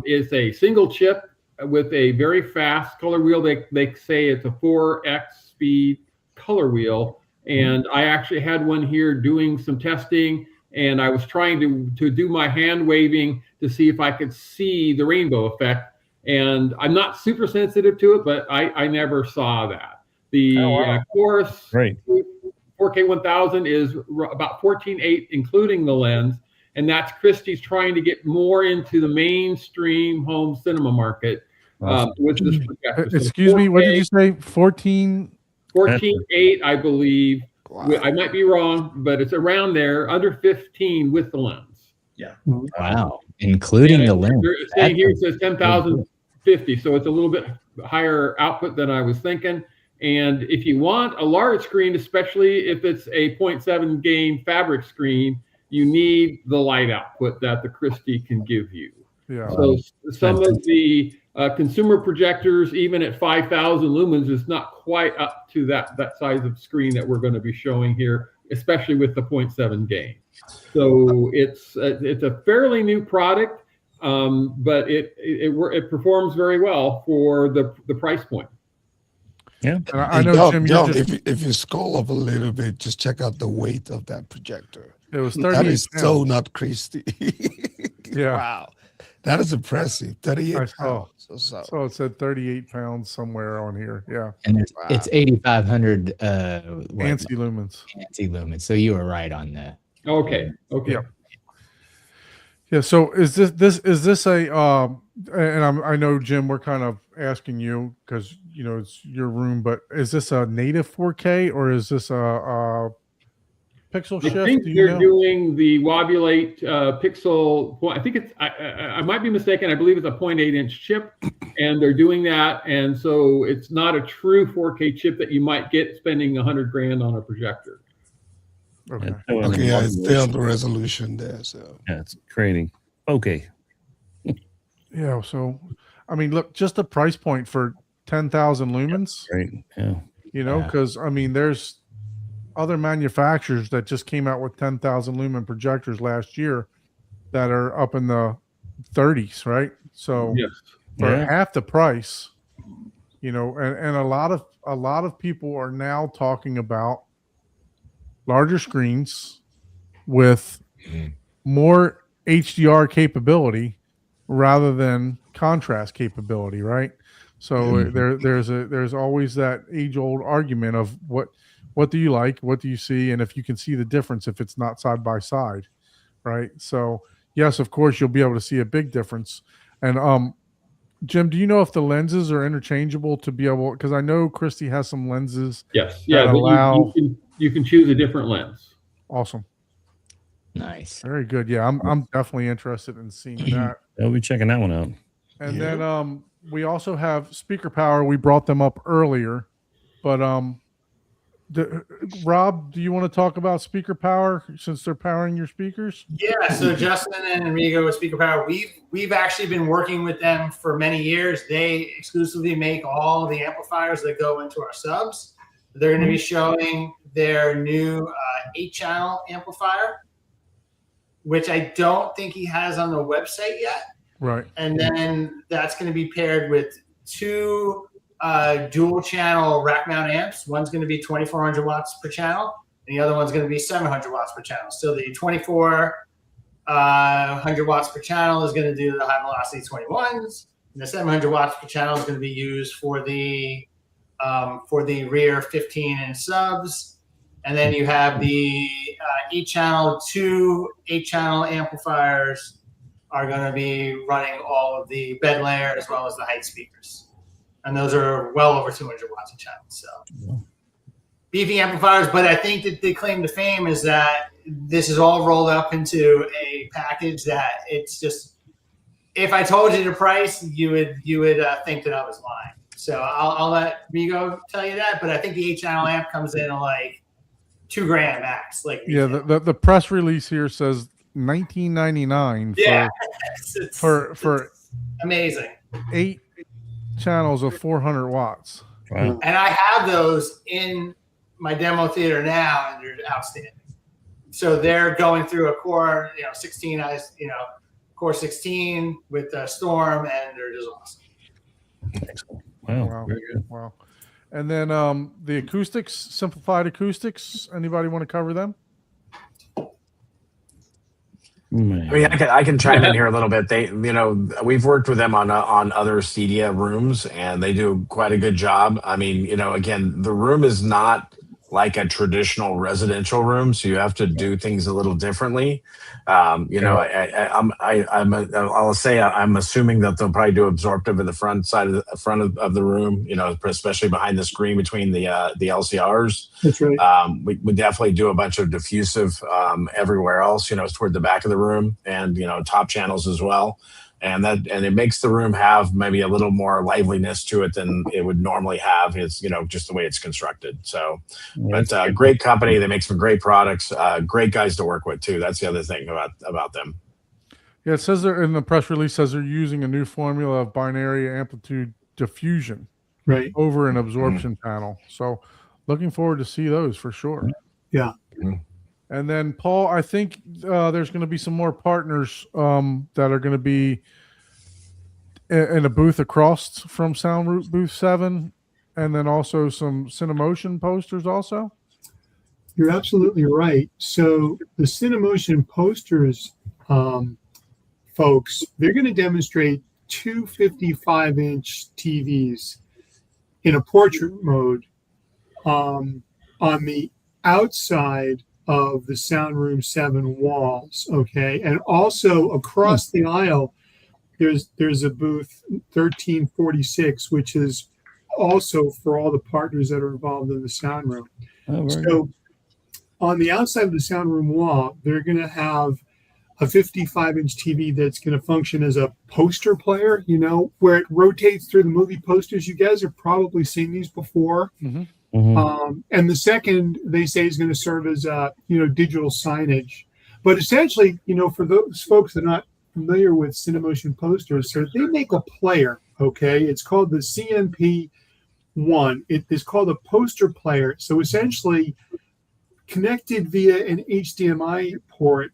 It's a single chip with a very fast color wheel. They say it's a 4x speed color wheel. And I actually had one here doing some testing, and I was trying to do my hand waving to see if I could see the rainbow effect. And I'm not super sensitive to it, but I never saw that. The Chorus 4K 1000 is about 14.8, including the lens. And that's Christie's trying to get more into the mainstream home cinema market with this projector. Excuse me, what did you say? 14.8, I believe. Wow. I might be wrong, but it's around there, under 15 with the lens. Yeah. Wow. Including the lens. Saying here it says 10,050, so it's a little bit higher output than I was thinking. And if you want a large screen, especially if it's a 0.7 gain fabric screen, you need the light output that the Christie can give you. Yeah. So some of the consumer projectors, even at 5,000 lumens, is not quite up to that size of screen that we're going to be showing here, especially with the 0.7 gain. So it's a fairly new product, but it performs very well for the price point. Yeah, and I know, Jim. If you scroll up a little bit, just check out the weight of that projector. It was 38 That is pounds. so not Christie. Yeah. Wow. That is impressive. 38 pounds. So it said 38 pounds somewhere on here. Yeah. And it's 8,500 ANSI lumens. ANSI lumens. So you were right on that. Okay. Yeah. Yeah. So is this a and I know, Jim, we're kind of asking you because it's your room, but is this a native 4K or is this a pixel shift? I think they're doing the Wobulate pixel. I think it's. I might be mistaken. I believe it's a 0.8-inch chip, and they're doing that, and so it's not a true 4K chip that you might get spending $100,000 on a projector. Okay. Okay. Yeah, it's still the resolution there. So yeah, it's creating. Okay. Yeah. So, I mean, look, just the price point for 10,000 lumens. Right. Yeah. Because I mean, there's other manufacturers that just came out with 10,000 lumen projectors last year that are up in the 30s, right? So yes. For half the price, and a lot of people are now talking about larger screens with more HDR capability rather than contrast capability, right? So there's always that age-old argument of what do you like? What do you see? And if you can see the difference, if it's not side by side, right? So yes, of course, you'll be able to see a big difference. And Jim, do you know if the lenses are interchangeable to be able? Because I know Christie has some lenses. Yes. Yeah. Allow. You can choose a different lens. Awesome. Nice. Very good. Yeah, I'm definitely interested in seeing that. I'll be checking that one out. And then we also have Speaker Power. We brought them up earlier, but Rob, do you want to talk about Speaker Power since they're powering your speakers? Yeah, so Justin and Enrico with Speaker Power, we've actually been working with them for many years. They exclusively make all the amplifiers that go into our subs. They're going to be showing their new 8-channel amplifier, which I don't think he has on the website yet. Right. And then that's going to be paired with 2 dual channel rack mount amps. One's going to be 2400 watts per channel, and the other one's going to be 700 watts per channel. So the 2400 watts per channel is going to do the high velocity 21s, and the 700 watts per channel is going to be used for the rear 15-inch subs. And then you have the 8-channel, 2 8-channel amplifiers are going to be running all of the bed layer as well as the height speakers. And those are well over 200 watts a channel. So beefy amplifiers, but I think that the claim to fame is that this is all rolled up into a package that it's just, if I told you the price, you would think that I was lying. So I'll let Rigo tell you that, but I think the 8-channel amp comes in at like $2,000 max. Like the press release here says $19.99 for amazing 8 channels of 400 watts. Wow. And I have those in my demo theater now, and they're outstanding. So they're going through a Core 16, Core 16 with Storm, and they're just awesome. Excellent. Wow. Very good. Wow. And then the acoustics, simplified acoustics. Anybody want to cover them? I mean, I can chime in here a little bit. We've worked with them on other CEDIA rooms, and they do quite a good job. I mean, again, the room is not like a traditional residential room, so you have to do things a little differently. I'm assuming that they'll probably do absorptive in the front of the room, especially behind the screen between the LCRs. That's right. We definitely do a bunch of diffusive everywhere else, toward the back of the room, and top channels as well. And it makes the room have maybe a little more liveliness to it than it would normally have. It's just the way it's constructed. So, but great company. They make some great products. Great guys to work with too. That's the other thing about them. Yeah, it says in the press release says they're using a new formula of binary amplitude diffusion over an absorption panel. So, looking forward to see those for sure. Yeah. And then, Paul, I think there's going to be some more partners that are going to be in a booth across from Sound Booth 7, and then also some Cinemotion posters also. You're absolutely right. So the Cinemotion posters, folks, they're going to demonstrate 2 55-inch TVs in a portrait mode on the outside of the Sound Room 7 walls, okay? And also across the aisle, there's a booth 1346, which is also for all the partners that are involved in the sound room. So on the outside of the sound room wall, they're going to have a 55-inch TV that's going to function as a poster player, where it rotates through the movie posters. You guys have probably seen these before. Mm-hmm. Mm-hmm. And the second, they say, is going to serve as digital signage. But essentially, for those folks that are not familiar with Cinemotion posters, so they make a player, okay? It's called the CMP1. It is called a poster player. So essentially, connected via an HDMI port,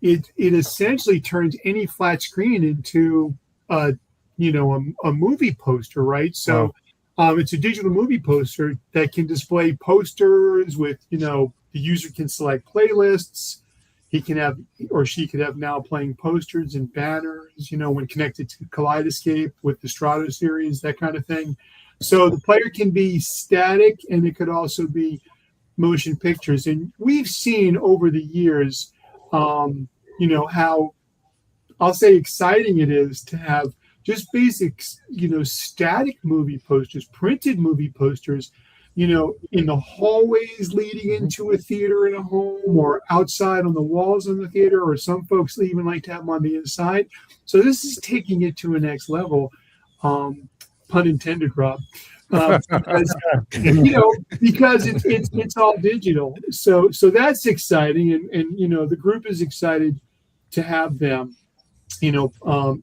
it essentially turns any flat screen into a movie poster, right? So it's a digital movie poster that can display posters with, the user can select playlists. He can have, or she could have now playing posters and banners, when connected to Kaleidoscape with the Strato series, that kind of thing. So the player can be static, and it could also be motion pictures. And we've seen over the years, how I'll say exciting it is to have just basic, static movie posters, printed movie posters in the hallways leading into a theater in a home, or outside on the walls in the theater, or some folks even like to have them on the inside. So this is taking it to a next level. Pun intended, Rob. Because it's all digital. So that's exciting, and the group is excited to have them,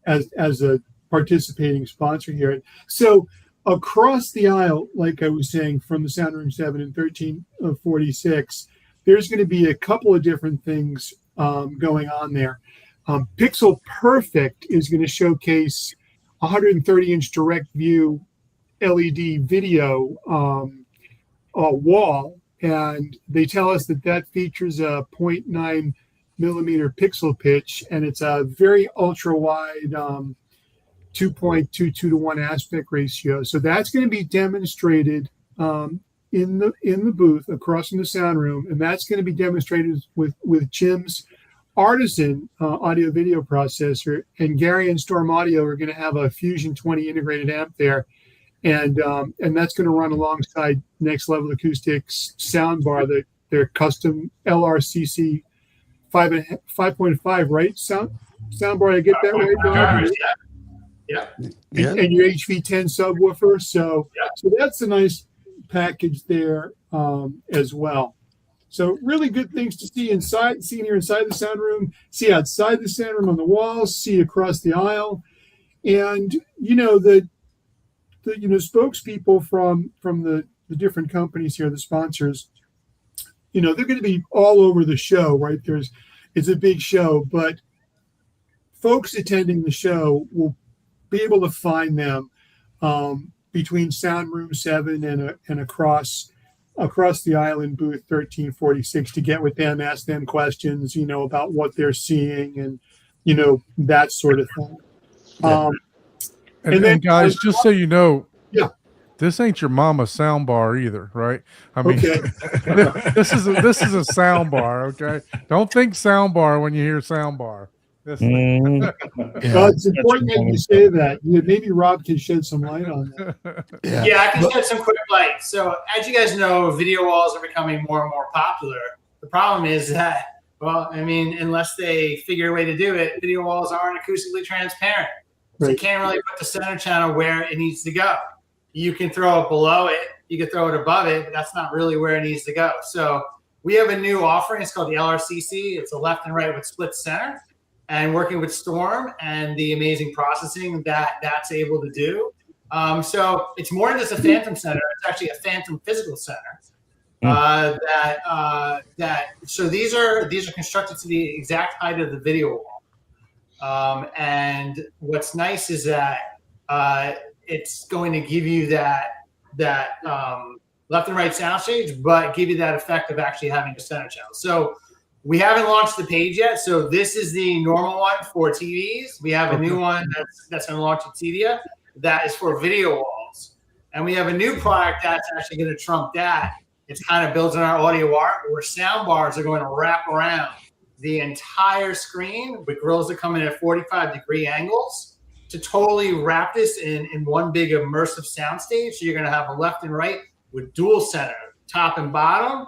as a participating sponsor here. So across the aisle, like I was saying, from the Sound Room 7 and 1346, there's going to be a couple of different things going on there. Pixel Perfect is going to showcase 130-inch direct view LED video wall, and they tell us that features a 0.9 millimeter pixel pitch, and it's a very ultra wide 2.22 to 1 aspect ratio. So that's going to be demonstrated in the booth across from the sound room, and that's going to be demonstrated with Jim's Artisan audio video processor, and Gary and Storm Audio are going to have a Fusion 20 integrated amp there, and that's going to run alongside Next Level Acoustics soundbar, their custom LRCC 5.5, right? Soundbar, I get that right? Yeah. And your HV10 subwoofer. So that's a nice package there as well. So really good things to see here inside the sound room, see outside the sound room on the walls, see across the aisle. And, the spokespeople from the different companies here, the sponsors, they're going to be all over the show, right? It's a big show, but folks attending the show will be able to find them between Sound Room 7 and across the aisle in booth 1346 to get with them, ask them questions, about what they're seeing and, that sort of thing. And guys, just so you know, yeah, this ain't your mama's sound bar either, right? I mean, okay. this is a sound bar, okay? Don't think sound bar when you hear sound bar. Well, it's important that you say that. Maybe Rob can shed some light on that. Yeah, I can shed some quick light. So, as you guys know, video walls are becoming more and more popular. The problem is that, unless they figure a way to do it, video walls aren't acoustically transparent. So you can't really put the center channel where it needs to go. You can throw it below it, you can throw it above it, but that's not really where it needs to go. So we have a new offering. It's called the LRCC. It's a left and right with split center. And working with Storm and the amazing processing that's able to do. So it's more than just a phantom center. It's actually a phantom physical center. So these are constructed to the exact height of the video wall. And what's nice is that it's going to give you that left and right soundstage, but give you that effect of actually having a center channel. So we haven't launched the page yet, so this is the normal one for TVs. We have a new one that's going to launch at CEDIA. That is for video walls. And we have a new product that's actually going to trump that. It's kind of builds on our audio art, where sound bars are going to wrap around the entire screen with grills that come in at 45-degree angles to totally wrap this in one big immersive soundstage. So you're going to have a left and right with dual center, top and bottom.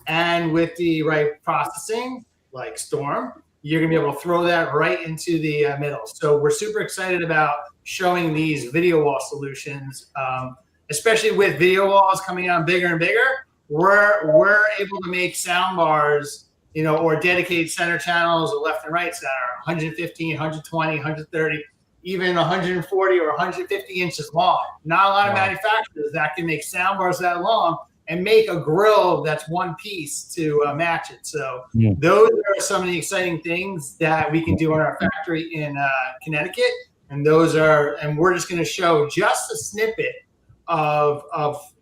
And with the right processing, like Storm, you're going to be able to throw that right into the middle. So we're super excited about showing these video wall solutions, especially with video walls coming on bigger and bigger. We're able to make sound bars, or dedicated center channels, or left and right center, 115, 120, 130, even 140 or 150 inches long. Not a lot of manufacturers that can make sound bars that long and make a grill that's one piece to match it. So those are some of the exciting things that we can do in our factory in Connecticut. And we're just going to show just a snippet of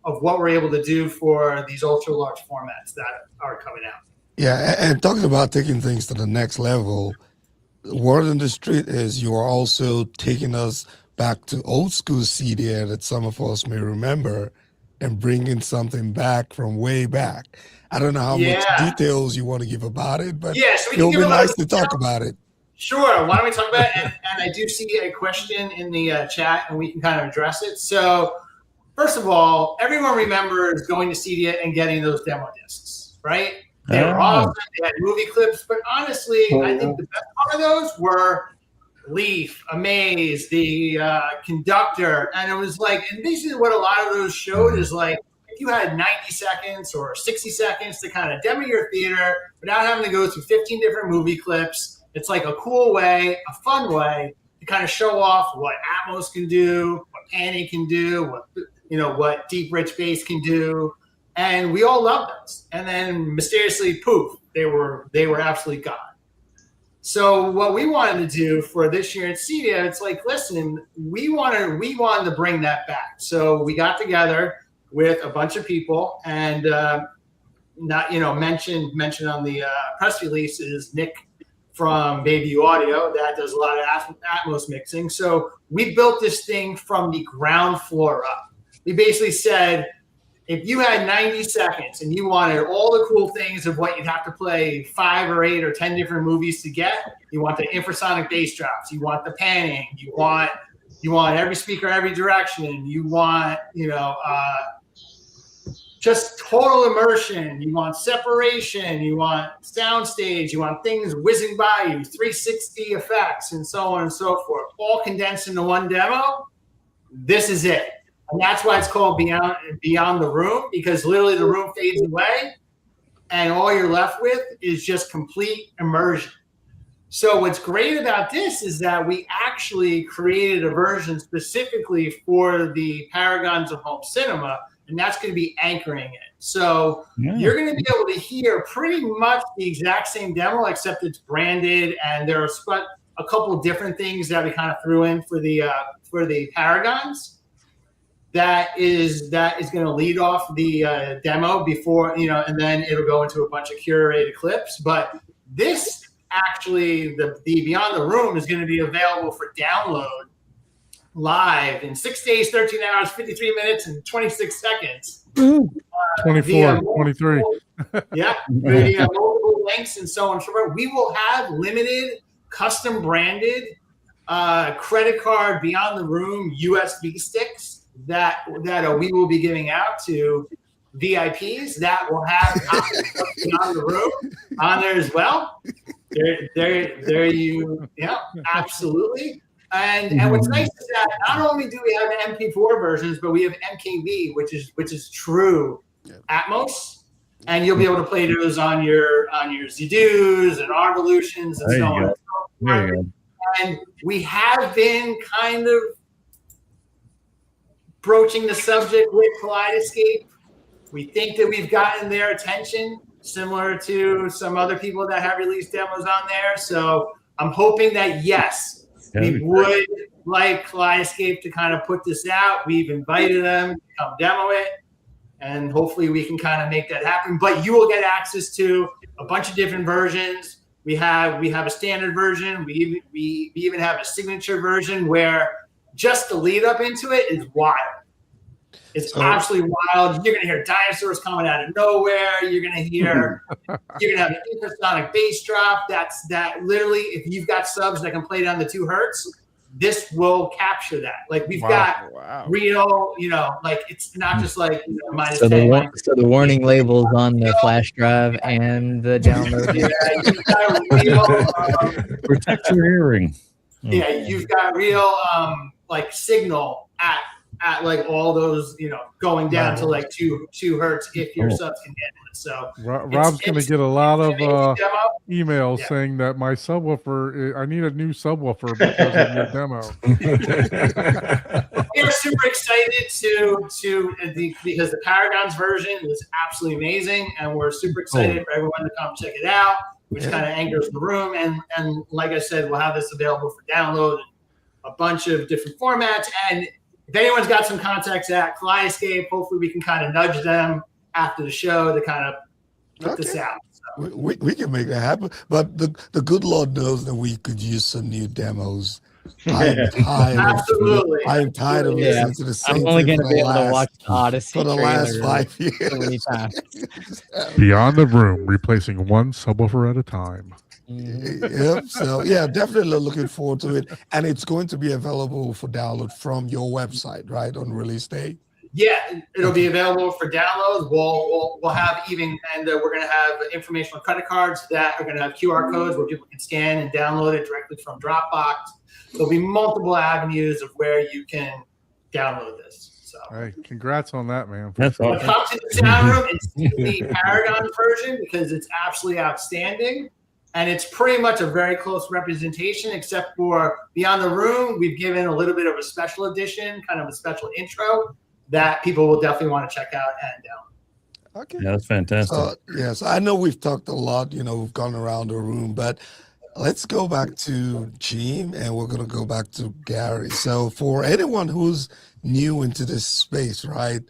what we're able to do for these ultra large formats that are coming out. Yeah, and talking about taking things to the next level, the word on the street is you are also taking us back to old school CEDIA that some of us may remember, and bringing something back from way back. I don't know how much details you want to give about it, but so it'll be nice to talk about it. Sure. Why don't we talk about it? And I do see a question in the chat, and we can kind of address it. So first of all, everyone remembers going to CEDIA and getting those demo discs, right? They were awesome. They had movie clips, but honestly, I think the best part of those were Leaf, Amaze, the Conductor, and it was like, and basically what a lot of those showed is like, if you had 90 seconds or 60 seconds to kind of demo your theater without having to go through 15 different movie clips, it's like a cool way, a fun way to kind of show off what Atmos can do, what panning can do, what deep rich bass can do. And we all loved those. And then mysteriously, poof, they were absolutely gone. So what we wanted to do for this year at CEDIA, it's like, listen, we wanted to bring that back. So we got together with a bunch of people, and mentioned on the press release is Nick from Bayview Audio that does a lot of Atmos mixing. So we built this thing from the ground floor up. We basically said, if you had 90 seconds and you wanted all the cool things of what you'd have to play 5 or 8 or 10 different movies to get, you want the infrasonic bass drops, you want the panning, you want every speaker, every direction, you want, just total immersion, you want separation, you want soundstage, you want things whizzing by you, 360 effects, and so on and so forth, all condensed into one demo. This is it. And that's why it's called Beyond the Room, because literally the room fades away and all you're left with is just complete immersion. So what's great about this is that we actually created a version specifically for the Paragons of Home Cinema, and that's going to be anchoring it. So you're going to be able to hear pretty much the exact same demo, except it's branded, and there are a couple of different things that we kind of threw in for the Paragons. That is going to lead off the demo before, and then it'll go into a bunch of curated clips. But this actually, the Beyond the Room is going to be available for download live in 6 days, 13 hours, 53 minutes, and 26 seconds. 24, 23. Yeah, via multiple links and so on and so forth. We will have limited, custom branded credit card Beyond the Room USB sticks that we will be giving out to VIPs that will have Beyond the Room on there as well. There you, absolutely. And what's nice is that not only do we have MP4 versions, but we have MKV, which is true Atmos, and you'll be able to play those on your Zedos and Arvolutions and so on and so forth. And we have been kind of broaching the subject with Kaleidoscape. We think that we've gotten their attention, similar to some other people that have released demos on there. So I'm hoping that, yes, we would like Kaleidoscape to kind of put this out. We've invited them to come demo it, and hopefully we can kind of make that happen. But you will get access to a bunch of different versions. We have a standard version. We even have a signature version where just the lead up into it is wild. It's absolutely wild. You're going to hear dinosaurs coming out of nowhere. You're going to have an infrasonic bass drop. That literally, if you've got subs that can play down the 2 hertz, this will capture that. Like we've got real, like it's not just like minus 10. So the warning labels on the flash drive and the download. You've got real, Protect your hearing. Yeah, you've got real like signal at like all those, going down to like 2 hertz if your subs can handle it. So Rob's going to get a lot of emails saying that my subwoofer, I need a new subwoofer because of your demo. We're super excited because the Paragons version is absolutely amazing, and we're super excited for everyone to come check it out, which kind of anchors the room. And like I said, we'll have this available for download in a bunch of different formats. And if anyone's got some contacts at Kaleidoscape, hopefully we can kind of nudge them after the show to kind of put this out. So. We can make that happen. But the good Lord knows that we could use some new demos. I'm tired of listening to the same I'm only thing going to be able to watch Odyssey for the last 5 years. So many times. Beyond the Room, replacing one subwoofer at a time. Yep. So yeah, definitely looking forward to it. And it's going to be available for download from your website, right, on release day? Yeah, it'll be available for download. We'll have even, and we're going to have informational credit cards that are going to have QR codes where people can scan and download it directly from Dropbox. There'll be multiple avenues of where you can download this. So, Hey, congrats on that, man. That's come awesome. to the sound room and see the Paragon version because it's absolutely outstanding. And it's pretty much a very close representation, except for Beyond the Room, we've given a little bit of a special edition, kind of a special intro that people will definitely want to check out and download. Okay. Yeah, that's fantastic. Yes, I know we've talked a lot, we've gone around the room, but let's go back to Gene and we're going to go back to Gary. So for anyone who's new into this space, right,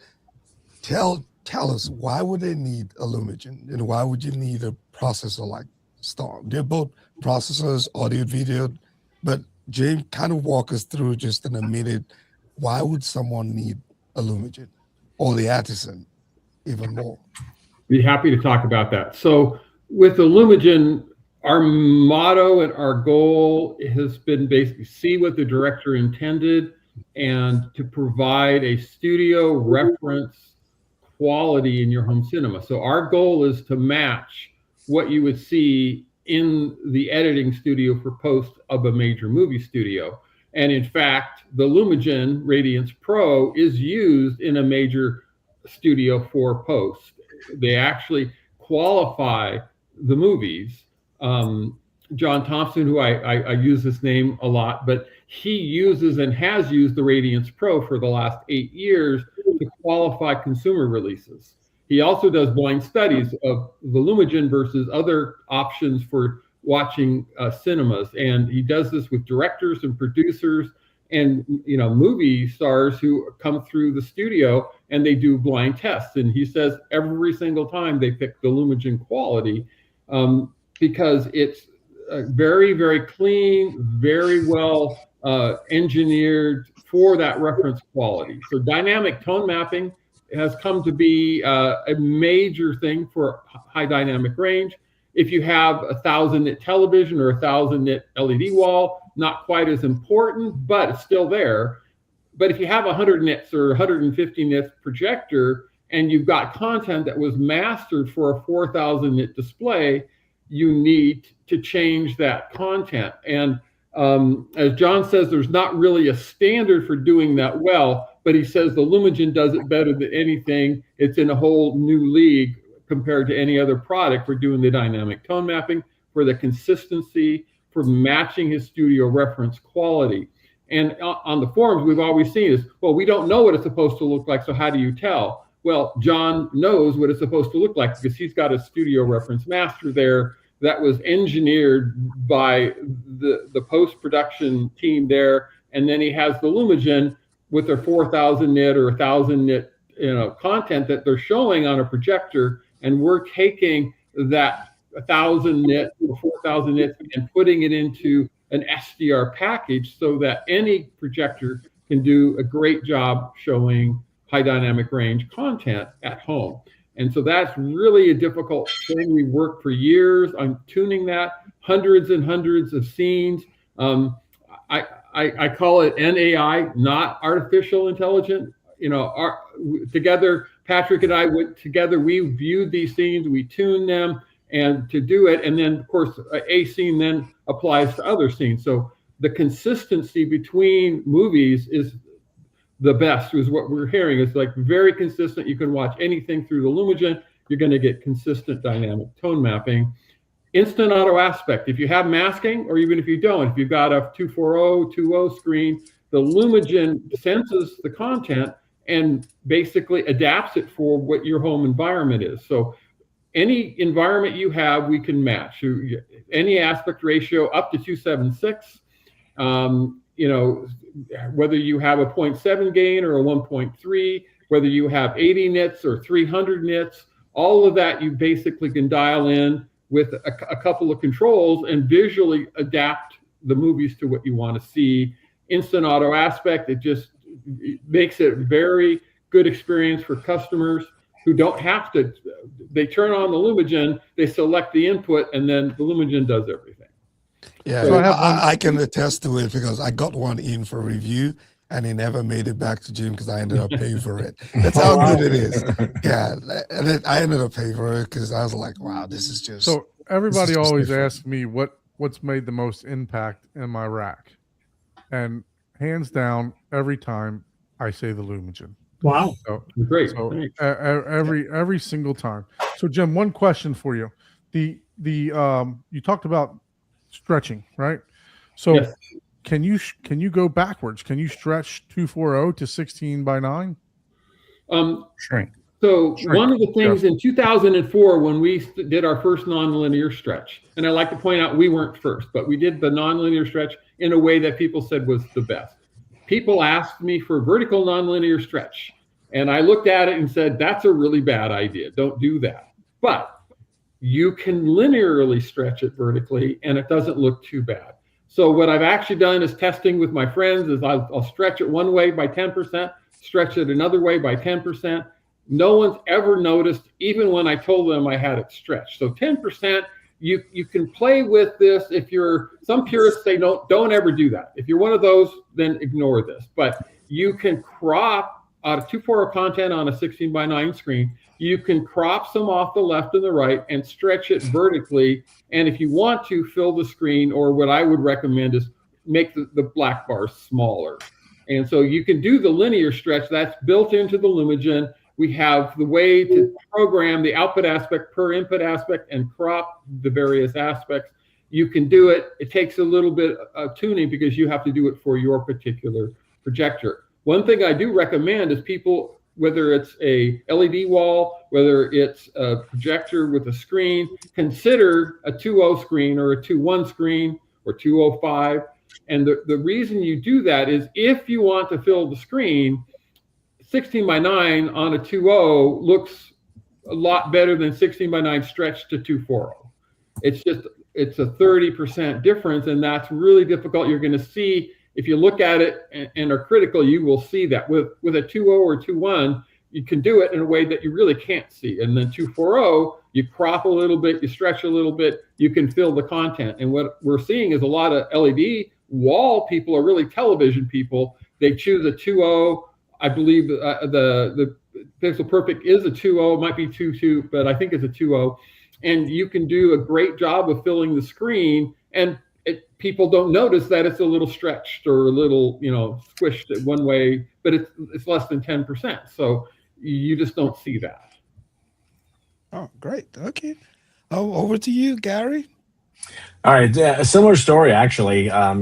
tell us, why would they need Illumigen and why would you need a processor like Storm? They're both processors, audio, video, but Gene, kind of walk us through just in a minute, why would someone need Illumigen or the Artisan even more? Be happy to talk about that. So with Illumigen, our motto and our goal has been basically see what the director intended and to provide a studio reference quality in your home cinema. So our goal is to match what you would see in the editing studio for post of a major movie studio. And in fact, the Illumigen Radiance Pro is used in a major studio for post. They actually qualify the movies. John Thompson, who I use this name a lot, but he uses and has used the Radiance Pro for the last 8 years to qualify consumer releases. He also does blind studies of the Illumigen versus other options for watching cinemas, and he does this with directors and producers and movie stars who come through the studio and they do blind tests. And he says every single time they pick the Illumigen quality because it's very, very clean, very well engineered for that reference quality. So dynamic tone mapping has come to be a major thing for high dynamic range. If you have 1,000 nit television or 1,000 nit LED wall, not quite as important, but it's still there. But if you have 100 nits or 150 nits projector and you've got content that was mastered for a 4,000 nit display, you need to change that content. And as John says, there's not really a standard for doing that well, but he says the Illumigen does it better than anything. It's in a whole new league compared to any other product for doing the dynamic tone mapping, for the consistency, for matching his studio reference quality. And on the forums, we've always seen is, well, we don't know what it's supposed to look like, so how do you tell? Well, John knows what it's supposed to look like because he's got a studio reference master there that was engineered by the post-production team there. And then he has the Illumigen with their 4,000 nit or 1,000 nit content that they're showing on a projector. And we're taking that 1,000 nit or 4,000 nits and putting it into an SDR package so that any projector can do a great job showing high dynamic range content at home. And so that's really a difficult thing. We worked for years on tuning that, hundreds and hundreds of scenes. I call it NAI, not artificial intelligence. Together, Patrick and I went together, we viewed these scenes, we tuned them, and to do it. And then, of course, a scene then applies to other scenes. So the consistency between movies is the best, is what we're hearing. It's like very consistent. You can watch anything through the Illumigen. You're going to get consistent dynamic tone mapping. Instant auto aspect. If you have masking, or even if you don't, if you've got a 240, 2.0 screen, the Illumigen senses the content and basically adapts it for what your home environment is. So any environment you have, we can match. Any aspect ratio up to 276. Whether you have a 0.7 gain or a 1.3, whether you have 80 nits or 300 nits, all of that you basically can dial in with a couple of controls and visually adapt the movies to what you want to see. Instant auto aspect, it makes it a very good experience for customers who don't have to. They turn on the Illumigen, they select the input, and then the Illumigen does everything. Yeah, So I can attest to it because I got one in for review and he never made it back to gym because I ended up paying for it. That's how good it is. Yeah, and then I ended up paying for it because I was like, wow, this is just. So everybody just always different. asks me what's made the most impact in my rack, and hands down, every time I say the Lumigen. Wow. So Great. So Thanks. every single time. So Jim, one question for you. The you talked about stretching, right? So Yes. can you go backwards? Can you stretch 240 to 16:9? Shrink. So Shrink, one of the things in 2004 when we did our first nonlinear stretch, and I like to point out we weren't first, but we did the nonlinear stretch in a way that people said was the best. People asked me for vertical nonlinear stretch, and I looked at it and said, that's a really bad idea. Don't do that. But you can linearly stretch it vertically, and it doesn't look too bad. So what I've actually done is testing with my friends is I'll stretch it one way by 10%, stretch it another way by 10%. No one's ever noticed, even when I told them I had it stretched. So 10%, you can play with this. If you're, some purists say don't ever do that. If you're one of those, then ignore this. But you can crop out of 240 content on a 16:9 screen. You can crop some off the left and the right and stretch it vertically. And if you want to, fill the screen, or what I would recommend is make the black bars smaller. And so you can do the linear stretch that's built into the Lumigen. We have the way to program the output aspect per input aspect and crop the various aspects. You can do it. It takes a little bit of tuning because you have to do it for your particular projector. One thing I do recommend is people, whether it's a LED wall, whether it's a projector with a screen, consider a 2.0 screen or a 2.1 screen or 2.05. And the reason you do that is if you want to fill the screen, 16:9 on a 2.0 looks a lot better than 16:9 stretched to 2.40. It's a 30% difference, and that's really difficult. You're going to see, if you look at it and are critical, you will see that with a 2.0 or 2.1, you can do it in a way that you really can't see. And then 2.40, you crop a little bit, you stretch a little bit, you can fill the content. And what we're seeing is a lot of LED wall people are really television people. They choose a 2.0. I believe the Pixel Perfect is a 2.0, it might be 2.2, but I think it's a 2.0. And you can do a great job of filling the screen, and people don't notice that it's a little stretched or a little, squished one way, but it's less than 10%. So you just don't see that. Oh, great. Okay. Oh, over to you, Gary. All right, a similar story actually. Our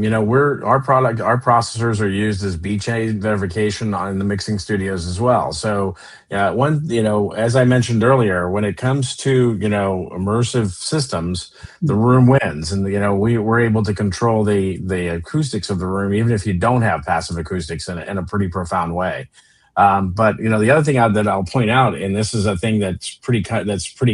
processors are used as beachhead verification in the mixing studios as well. So, as I mentioned earlier, when it comes to immersive systems, the room wins, and we're able to control the acoustics of the room, even if you don't have passive acoustics in a pretty profound way. But the other thing that I'll point out, and this is a thing that's pretty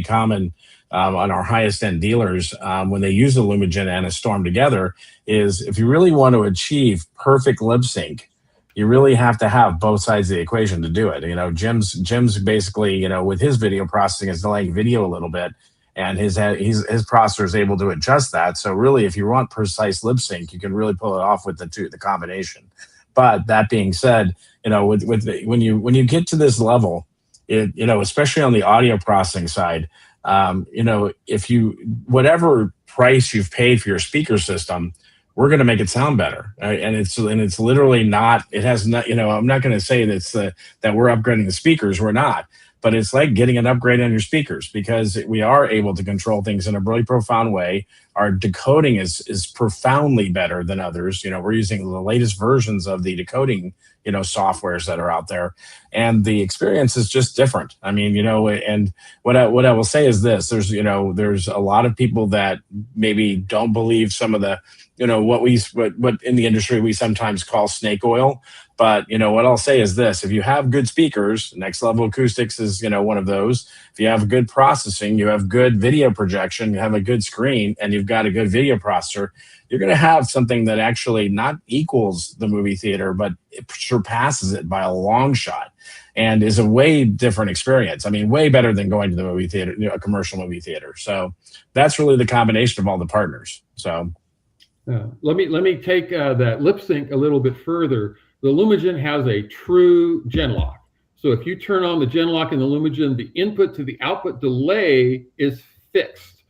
common. On our highest end dealers, when they use the Lumigen and a Storm together, is if you really want to achieve perfect lip sync, you really have to have both sides of the equation to do it. Jim's basically, with his video processing is delaying video a little bit, and his processor is able to adjust that. So really, if you want precise lip sync, you can really pull it off with the combination. But that being said, when you get to this level, especially on the audio processing side, if whatever price you've paid for your speaker system, we're going to make it sound better. Right? And it's literally not, it has not, I'm not going to say that we're upgrading the speakers. We're not, but it's like getting an upgrade on your speakers, because we are able to control things in a really profound way. Our decoding is profoundly better than others. We're using the latest versions of the decoding softwares that are out there, and the experience is just different. I mean, and what I will say is this: there's a lot of people that maybe don't believe some of the what in the industry we sometimes call snake oil. But what I'll say is this: if you have good speakers, Next Level Acoustics is one of those. If you have good processing, you have good video projection, you have a good screen, and you've got a good video processor, you're going to have something that actually not equals the movie theater, but it surpasses it by a long shot, and is a way different experience. I mean, way better than going to the movie theater, a commercial movie theater. So that's really the combination of all the partners. So let me take that lip sync a little bit further. the Lumigen has a true gen lock. So if you turn on the gen lock in the Lumigen, the input to the output delay is fixed.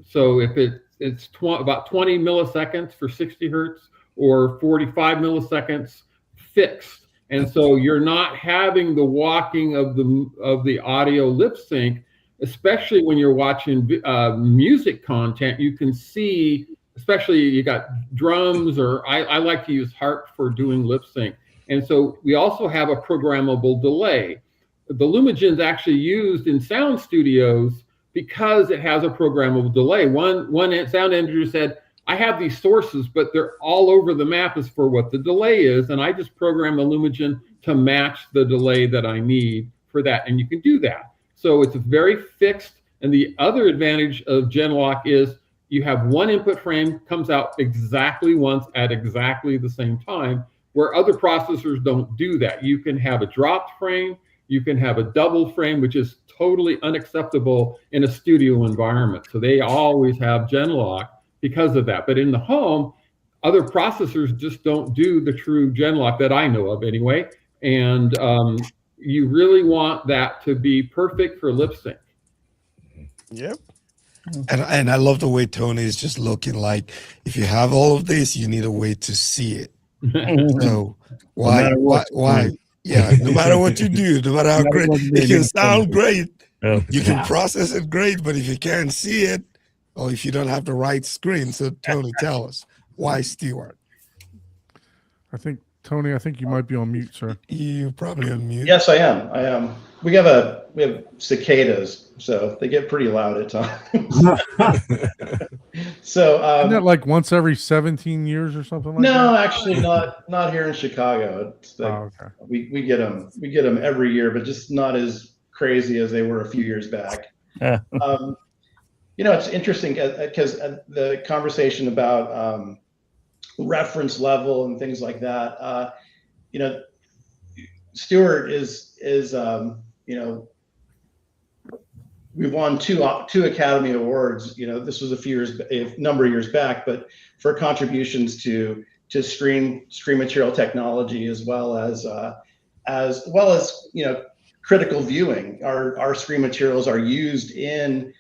So if it's about 20 milliseconds for 60 hertz or 45 milliseconds fixed. And so you're not having the walking of the audio lip sync, especially when you're watching music content. You can see, especially you got drums, or I like to use harp for doing lip sync. And so we also have a programmable delay. The Lumigen's actually used in sound studios because it has a programmable delay. One sound engineer said, I have these sources, but they're all over the map as for what the delay is. And I just program the Lumigen to match the delay that I need for that. And you can do that. So it's very fixed. And the other advantage of Genlock is you have one input frame comes out exactly once at exactly the same time, where other processors don't do that. You can have a dropped frame, you can have a double frame, which is totally unacceptable in a studio environment. So they always have Genlock because of that. But in the home, other processors just don't do the true Genlock that I know of anyway. And you really want that to be perfect for lip sync. Yep. And I love the way Tony is just looking like, if you have all of this, you need a way to see it. So why? Yeah, no matter what you do, no matter how great, it can sound great. You can process it great, but if you can't see it, or if you don't have the right screen, so Tony, tell us why Stewart. Tony, I think you might be on mute, sir. You probably on mute. Yes, I am. We have cicadas, so they get pretty loud at times. So isn't that like once every 17 years or something like that? No, actually not here in Chicago. It's like, okay. We get them every year, but just not as crazy as they were a few years back. It's interesting because the conversation about reference level and things like that. Stewart is we won two Academy Awards. This was a number of years back, but for contributions to screen material technology as well as critical viewing. Our screen materials are used in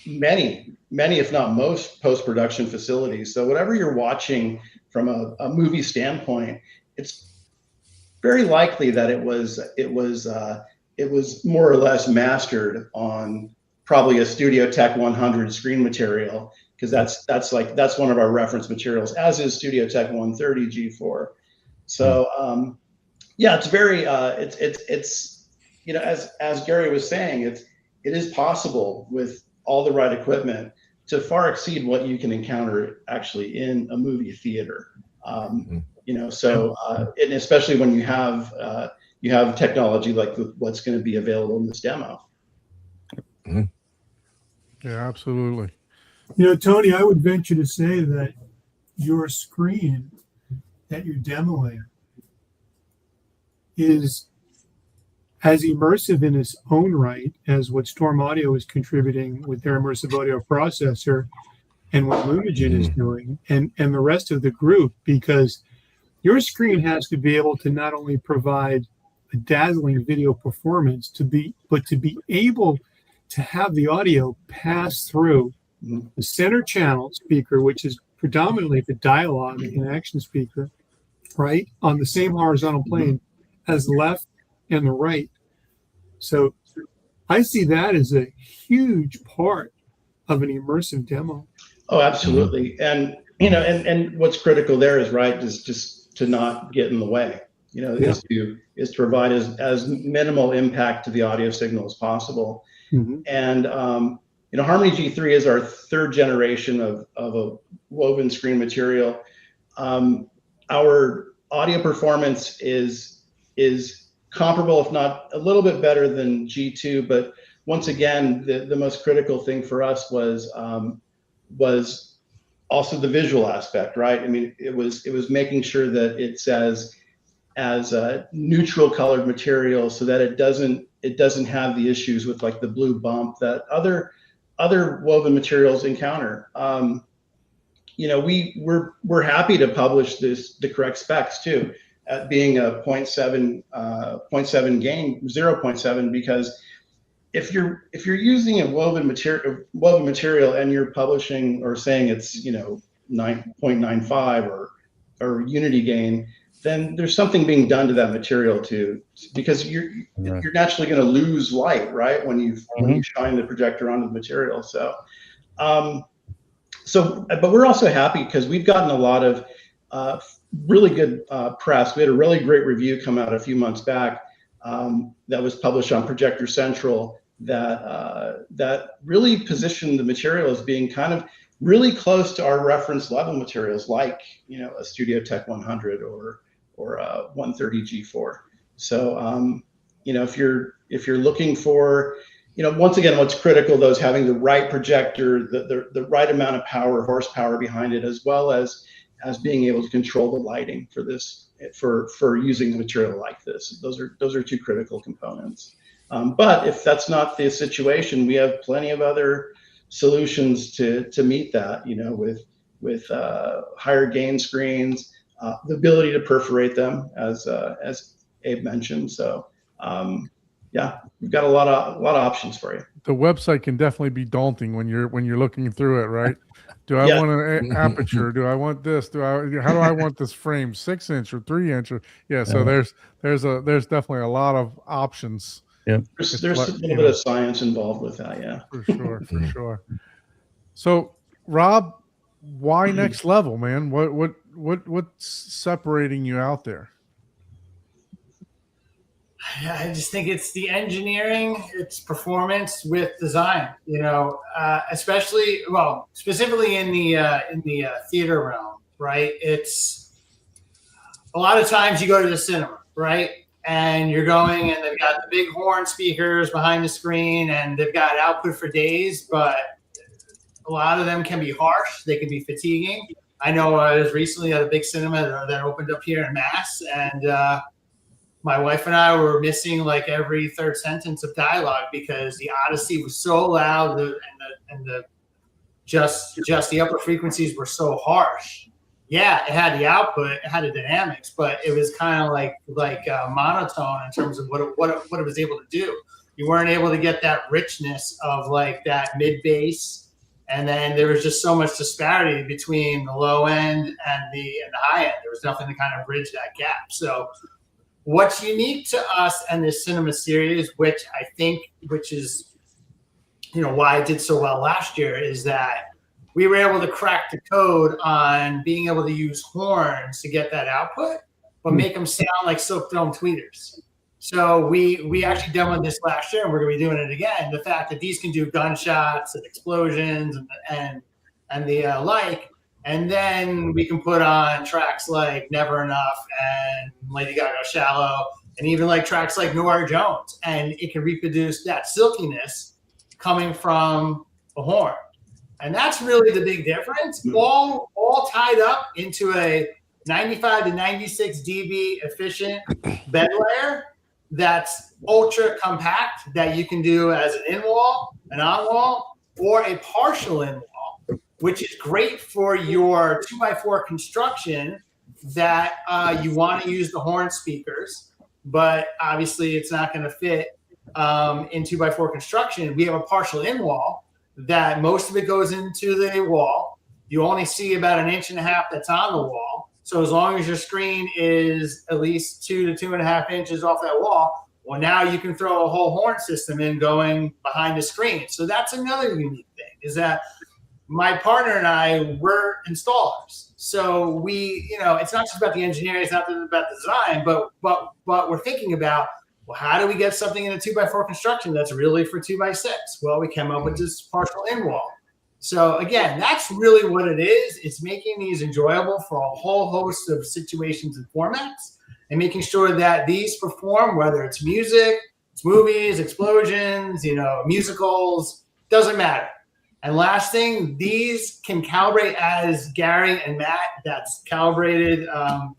many, if not most, post-production facilities. So whatever you're watching from a movie standpoint, it's very likely that it was more or less mastered on probably a Studio Tech 100 screen material, because that's one of our reference materials, as is Studio Tech 130 G4. So it's very as Gary was saying, it is possible with all the right equipment to far exceed what you can encounter actually in a movie theater. And especially when you have technology like what's going to be available in this demo. Yeah, absolutely. Tony, I would venture to say that your screen that you're demoing is as immersive in its own right as what Storm Audio is contributing with their immersive audio processor and what Lumigen is doing, and the rest of the group, because your screen has to be able to not only provide a dazzling video performance, but to be able to have the audio pass through the center channel speaker, which is predominantly the dialogue and action speaker, right, on the same horizontal plane as the left and the right. So I see that as a huge part of an immersive demo. Oh, absolutely. And and what's critical there is just to not get in the way. Is to provide as minimal impact to the audio signal as possible. And Harmony G3 is our third generation of a woven screen material. Our audio performance is comparable, if not a little bit better than G2. But once again, the most critical thing for us was also the visual aspect, right? I mean, it was making sure that it's as a neutral colored material, so that it doesn't have the issues with like the blue bump that other woven materials encounter. we're happy to publish the correct specs too, at being a 0.7 gain, 0.7, because if you're using a woven material and you're publishing or saying it's 9.95 or unity gain, then there's something being done to that material too, because you're naturally going to lose light, right, when you shine the projector onto the material. So but we're also happy because we've gotten a lot of really good press. We had a really great review come out a few months back that was published on Projector Central that really positioned the material as being kind of really close to our reference level materials, like a Studio Tech 100 or a 130 G4. So if you're looking for, once again, what's critical though is having the right projector, the right amount of power, horsepower behind it, as well as being able to control the lighting for this, for using a material like this. Those are two critical components. But if that's not the situation, we have plenty of other solutions to meet that, with higher gain screens, the ability to perforate them, as Abe mentioned. So yeah, we've got a lot of options for you. The website can definitely be daunting when you're looking through it, right? Do I want an aperture? Do I want this? How do I want this frame? 6-inch or 3-inch? Yeah. So there's definitely a lot of options. Yeah. There's a little bit of science involved with that. Yeah. For sure. So Rob, why next level, man? What's separating you out there? I just think it's the engineering, it's performance with design. Especially specifically in the theater realm, right? It's a lot of times you go to the cinema, right? And you're going and they've got the big horn speakers behind the screen and they've got output for days, but a lot of them can be harsh. They can be fatiguing. I know I was recently at a big cinema that opened up here in Mass, and my wife and I were missing like every third sentence of dialogue because the Odyssey was so loud and the just the upper frequencies were so harsh. Yeah, it had the output, it had the dynamics, but it was kind of like monotone in terms of what it was able to do. You weren't able to get that richness of like that mid bass, and then there was just so much disparity between the low end and the high end. There was nothing to kind of bridge that gap. So what's unique to us and this cinema series, which is why I did so well last year, is that we were able to crack the code on being able to use horns to get that output, but make them sound like silk dome tweeters. So we actually demoed this last year, and we're going to be doing it again. The fact that these can do gunshots and explosions and the like, and then we can put on tracks like Never Enough and Lady Gaga Shallow, and even like tracks like Nora Jones, and it can reproduce that silkiness coming from a horn. And that's really the big difference. All tied up into a 95 to 96 dB efficient bed layer that's ultra compact, that you can do as an in-wall, an on-wall, or a partial in-wall, which is great for your 2x4 construction that you want to use the horn speakers, but obviously it's not going to fit in 2x4 construction. We have a partial in-wall that most of it goes into the wall. You only see about 1.5 inches that's on the wall. So as long as your screen is at least 2 to 2.5 inches off that wall, well, now you can throw a whole horn system in going behind the screen. So that's another unique thing, is that my partner and I were installers. So we, it's not just about the engineering, it's not just about the design, but we're thinking about, well, how do we get something in a 2x4 construction that's really for 2x6? Well, we came up with this partial in wall. So again, that's really what it is. It's making these enjoyable for a whole host of situations and formats, and making sure that these perform, whether it's music, it's movies, explosions, musicals, doesn't matter. And last thing, these can calibrate, as Gary and Matt, that's calibrated our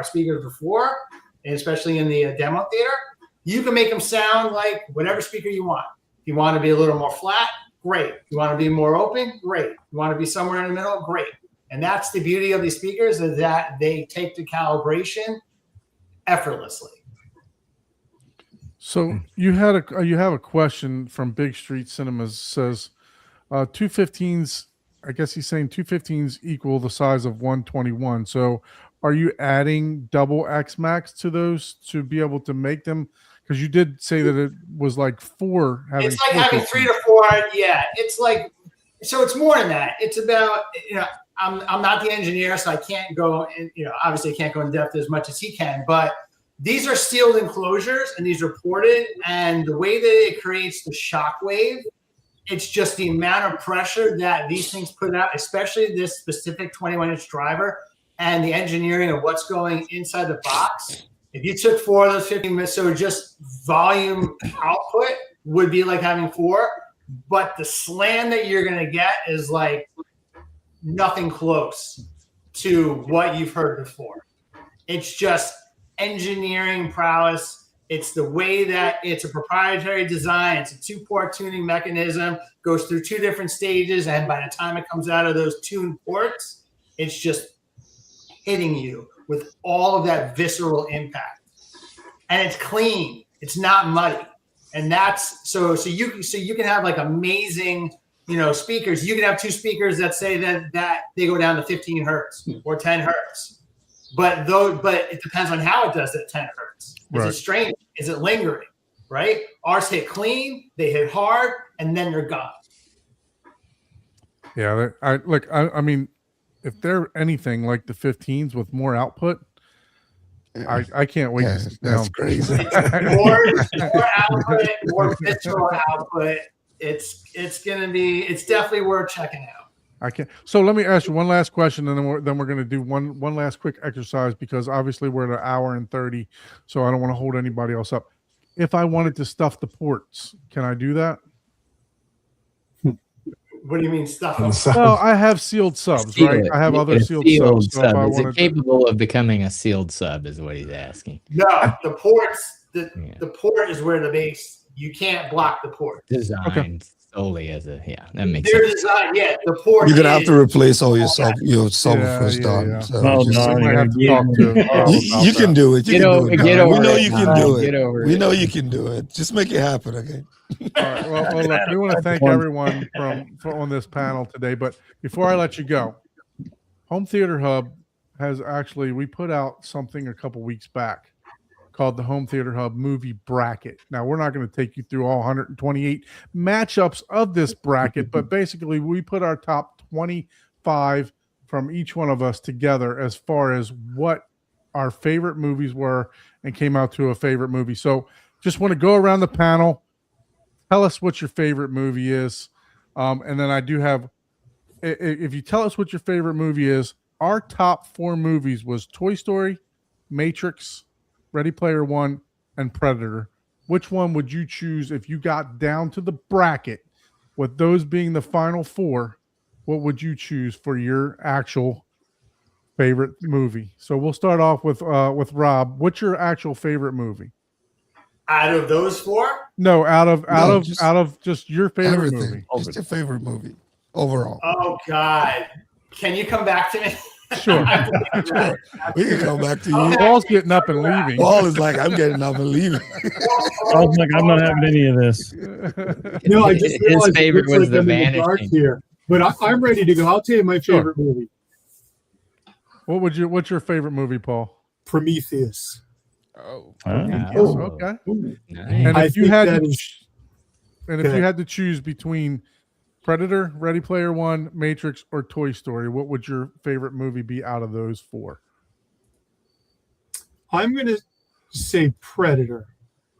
speakers before, and especially in the demo theater. You can make them sound like whatever speaker you want. If you want to be a little more flat, Great. You want to be more open? Great. You want to be somewhere in the middle? Great. And that's the beauty of these speakers, is that they take the calibration effortlessly. So you have a question from Big Street Cinemas. Says 215s. I guess he's saying 215s equal the size of 121. So are you adding double X Max to those to be able to make them? Because you did say that it was like four. It's like having 3 to 4. Yeah, it's like, so it's more than that. It's about, I'm not the engineer, so I can't go, and obviously I can't go in depth as much as he can, but these are sealed enclosures and these are ported, and the way that it creates the shock wave, it's just the amount of pressure that these things put out, especially this specific 21-inch driver, and the engineering of what's going inside the box. If you took 4 of those 15 minutes, so just volume output would be like having 4, but the slam that you're going to get is like nothing close to what you've heard before. It's just engineering prowess. It's the way that it's a proprietary design. It's a 2-port tuning mechanism, goes through 2 different stages, and by the time it comes out of those tuned ports, it's just hitting you with all of that visceral impact. And it's clean. It's not muddy. And that's so you can have like amazing, speakers. You can have 2 speakers that say that they go down to 15 hertz or 10 hertz. But it depends on how it does at 10 hertz. Is it straining? Is it lingering? Right? Ours hit clean, they hit hard, and then they're gone. Yeah, I mean, if they're anything like the 15s with more output, I can't wait to sit down. That's crazy. more output, more visceral output. It's definitely worth checking out. I can't. So let me ask you one last question, and then we're going to do one last quick exercise, because obviously we're at 1 hour and 30, so I don't want to hold anybody else up. If I wanted to stuff the ports, can I do that? What do you mean stuff? Well, I have sealed subs, right? I have other sealed subs. So sub. Is it capable of becoming a sealed sub? Is what he's asking. No, the ports. The port is where the base. You can't block the port. Designed solely as that makes They're sense. designed. Yeah, the port. You're gonna have to replace all your subwoofers done. Yeah. So Well just- done. I have to talk to you can do it. You Get can over- do it. get Don. We over know it, you can Don. do Get it. over We it. know you can do it. Just make it happen, okay? All right, well, look, we want to thank everyone on this panel today. But before I let you go, Home Theater Hub has we put out something a couple weeks back called the Home Theater Hub Movie Bracket. Now, we're not going to take you through all 128 matchups of this bracket, but basically we put our top 25 from each one of us together as far as what our favorite movies were and came out to a favorite movie. So just want to go around the panel, tell us what your favorite movie is. And then I do have, if you tell us what your favorite movie is, our top 4 movies was Toy Story, Matrix, Ready Player One, and Predator. Which one would you choose if you got down to the bracket with those being the final 4? What would you choose for your actual favorite movie? So we'll start off with Rob. What's your actual favorite movie? Out of those 4? No, out of just your favorite Everything. movie. Just your favorite movie overall. Oh God! Can you come back to me? Sure. We can come back to you. Paul's getting up and leaving. Paul is like, I'm getting up and leaving. I was like, I'm not having any of this. No, I just His realized it favorite looks was like The I'm in the dark Vanishing. here. But I'm ready to go. I'll tell you my favorite movie, What's your favorite movie, Paul? Prometheus. Oh. Okay. Nice. And I if you think had that to, is- and Go if you ahead. had to choose between Predator, Ready Player One, Matrix, or Toy Story, what would your favorite movie be out of those 4? I'm going to say Predator.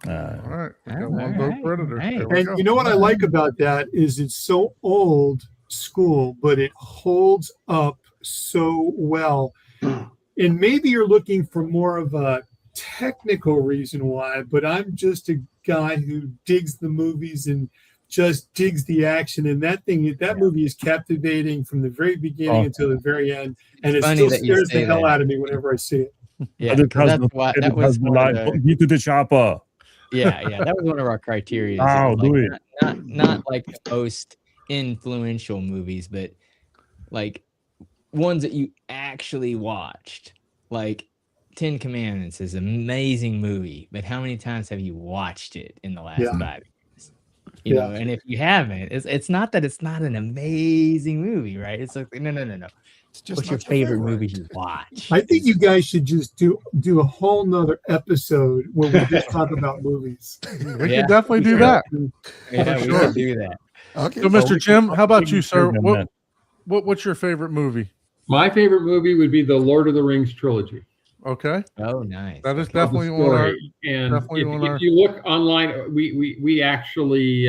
All right, we got All one vote right. Predator. Hey. There we And go. you know what I like about that is it's so old school, but it holds up so well. And maybe you're looking for more of a technical reason why, but I'm just a guy who digs the movies and just digs the action. And that movie is captivating from the very beginning until the very end. And it Funny still that you scares say the hell that. out of me whenever I see it. Yeah, 'cause that was one of the, Get to the chopper. that was one of our criteria. Oh, It was do like it. not like the most influential movies, but like ones that you actually watched. Like 10 Commandments is an amazing movie, but how many times have you watched it in the last Yeah. 5 years? You Yeah. know, and if you haven't, it's not that it's not an amazing movie, right? It's like no. It's just What's your not favorite movie you watch? I think you guys should just do a whole nother episode where we just talk about movies. We can definitely do that. Yeah, we can do that. Okay. So, Mr. Jim, how about you, sir? Sure, man. What's your favorite movie? My favorite movie would be the Lord of the Rings trilogy. Okay, Oh, nice. that is Of the definitely on our. story. And definitely if, on if our- you look online, we actually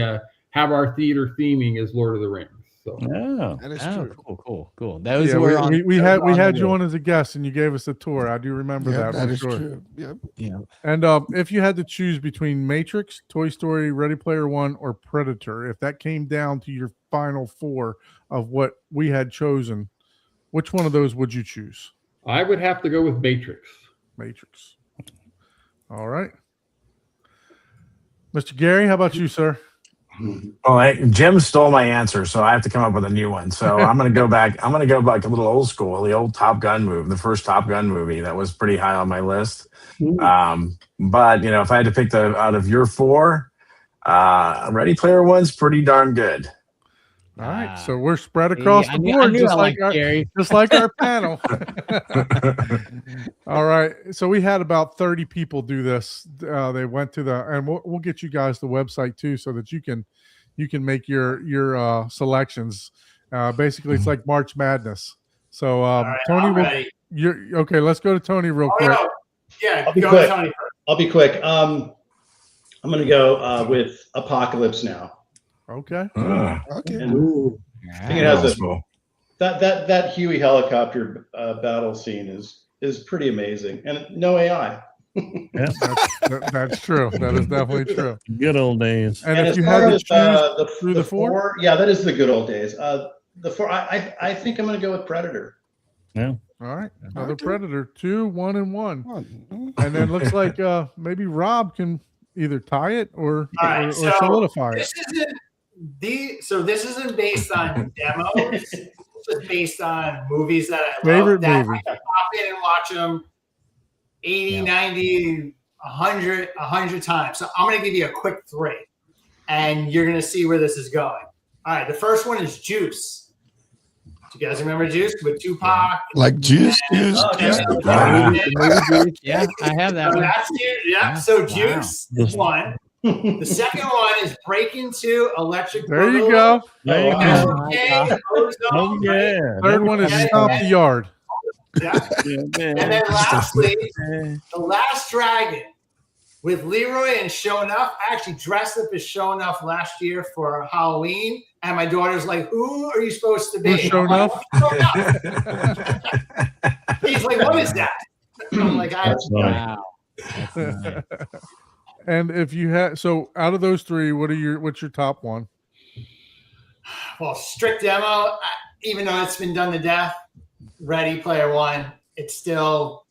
have our theater theming as Lord of the Rings. So Oh, That is Oh, true. cool. Those Yeah, were on, we those had were we on the had you list. on as a guest, and you gave us a tour. I do remember Yeah, that. that for is sure. true. Yep. Yeah. And if you had to choose between Matrix, Toy Story, Ready Player One, or Predator, if that came down to your final 4 of what we had chosen, which one of those would you choose? I would have to go with Matrix. Matrix. All right. Mr. Gary, how about you, sir? Well, Jim stole my answer, so I have to come up with a new one. So I'm going to go back. I'm going to go back a little old school, the old Top Gun movie, the first Top Gun movie. That was pretty high on my list. But if I had to pick out of your 4, Ready Player One's pretty darn good. All right, Ah. so we're spread across the board, I just like our panel. All right, so we had about 30 people do this. They went to and we'll get you guys the website too, so that you can make your selections. Basically, it's like March Madness. So right, Tony, you're okay. Let's go to Tony real quick. No. Yeah, I'll be go quick. Tony first. I'll be quick. I'm going to go with Apocalypse Now. Okay. Okay. And Ooh. I think it has Cool. that Huey helicopter battle scene is pretty amazing, and no AI. That's true. That is definitely true. good old days. And And if as you far had to as choose through the 4, 4, yeah, that is the good old days. The 4, I think I'm going to go with Predator. Yeah. all right, another Okay. Predator, 2, 1, and 1. One. And then looks like maybe Rob can either tie it or So solidify it. this isn't based on demos. It's just based on movies that I Favorite love. That movie. I can pop in and watch them 80, 90, 100 times. So I'm going to give you a quick 3, and you're going to see where this is going. All right, the first one is Juice. Do you guys remember Juice with Tupac? Like juice. Oh, yeah. Yeah, I have that So one. that's it. Yeah. So Juice is one. The second one is Breaking 2 Electric There you Boogaloo. go. There you Okay, go. Ozone, Oh, yeah. Third one is Okay. Stomp the Yard. Yeah. And then lastly, The Last Dragon with Leroy and Show Enough. I actually dressed up as Show Enough last year for Halloween, and my daughter's like, "Who are you supposed to be?" Who's Show I'm like, Enough? "Show Enough." He's like, "What is that?" I'm like, "I That's Wow. That's nice. And if you had out of those 3, what's your top one? Well, strict demo, even though it's been done to death, Ready Player One, it's still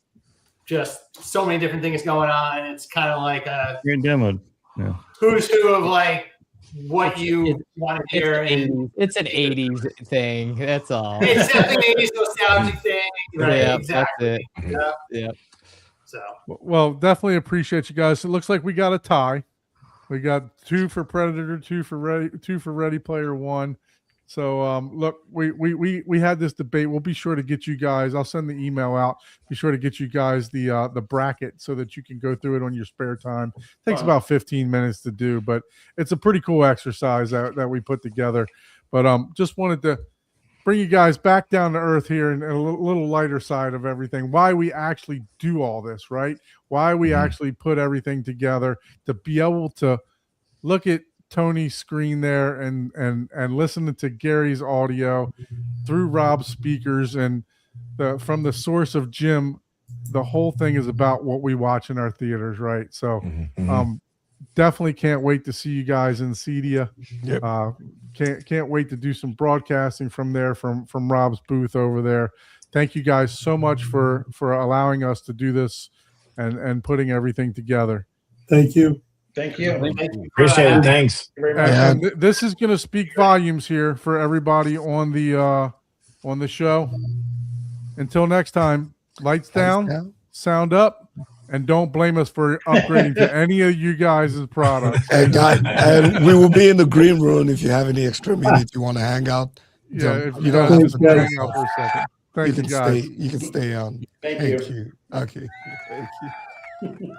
just so many different things going on. It's kind of like a Great demo. Yeah. who's who of like what you want to hear. And It's an 80s thing. That's all. it's definitely an 80s nostalgic thing. Right? Yeah, Exactly. that's it. Yeah. Yep. So, Well, definitely appreciate you guys. It looks like we got a tie. We got 2 for Predator, 2 for Ready Player One. So look, we had this debate. We'll be sure to get you guys. I'll send the email out. Be sure to get you guys the bracket so that you can go through it on your spare time. Takes about 15 minutes to do, but it's a pretty cool exercise that we put together. But just wanted to bring you guys back down to earth here and a little lighter side of everything. Why we actually do all this, right? Why we actually put everything together to be able to look at Tony's screen there and listen to Gary's audio through Rob's speakers and from the source of Jim. The whole thing is about what we watch in our theaters, right? So definitely can't wait to see you guys in CEDIA. Yep. Can't wait to do some broadcasting from there from Rob's booth over there. Thank you guys so much for allowing us to do this and putting everything together. Thank you. Thank you. Appreciate it. Thanks. Thank you very much. And this is going to speak volumes here for everybody on the show. Until next time, lights down, sound up, and don't blame us for upgrading to any of you guys' products. And we will be in the green room if you have any extra minutes you want to hang out. Yeah, if you don't have just to hang out for a second. Thank you, can guys. stay. You can stay on. Thank Thank you. you. Okay. Thank you.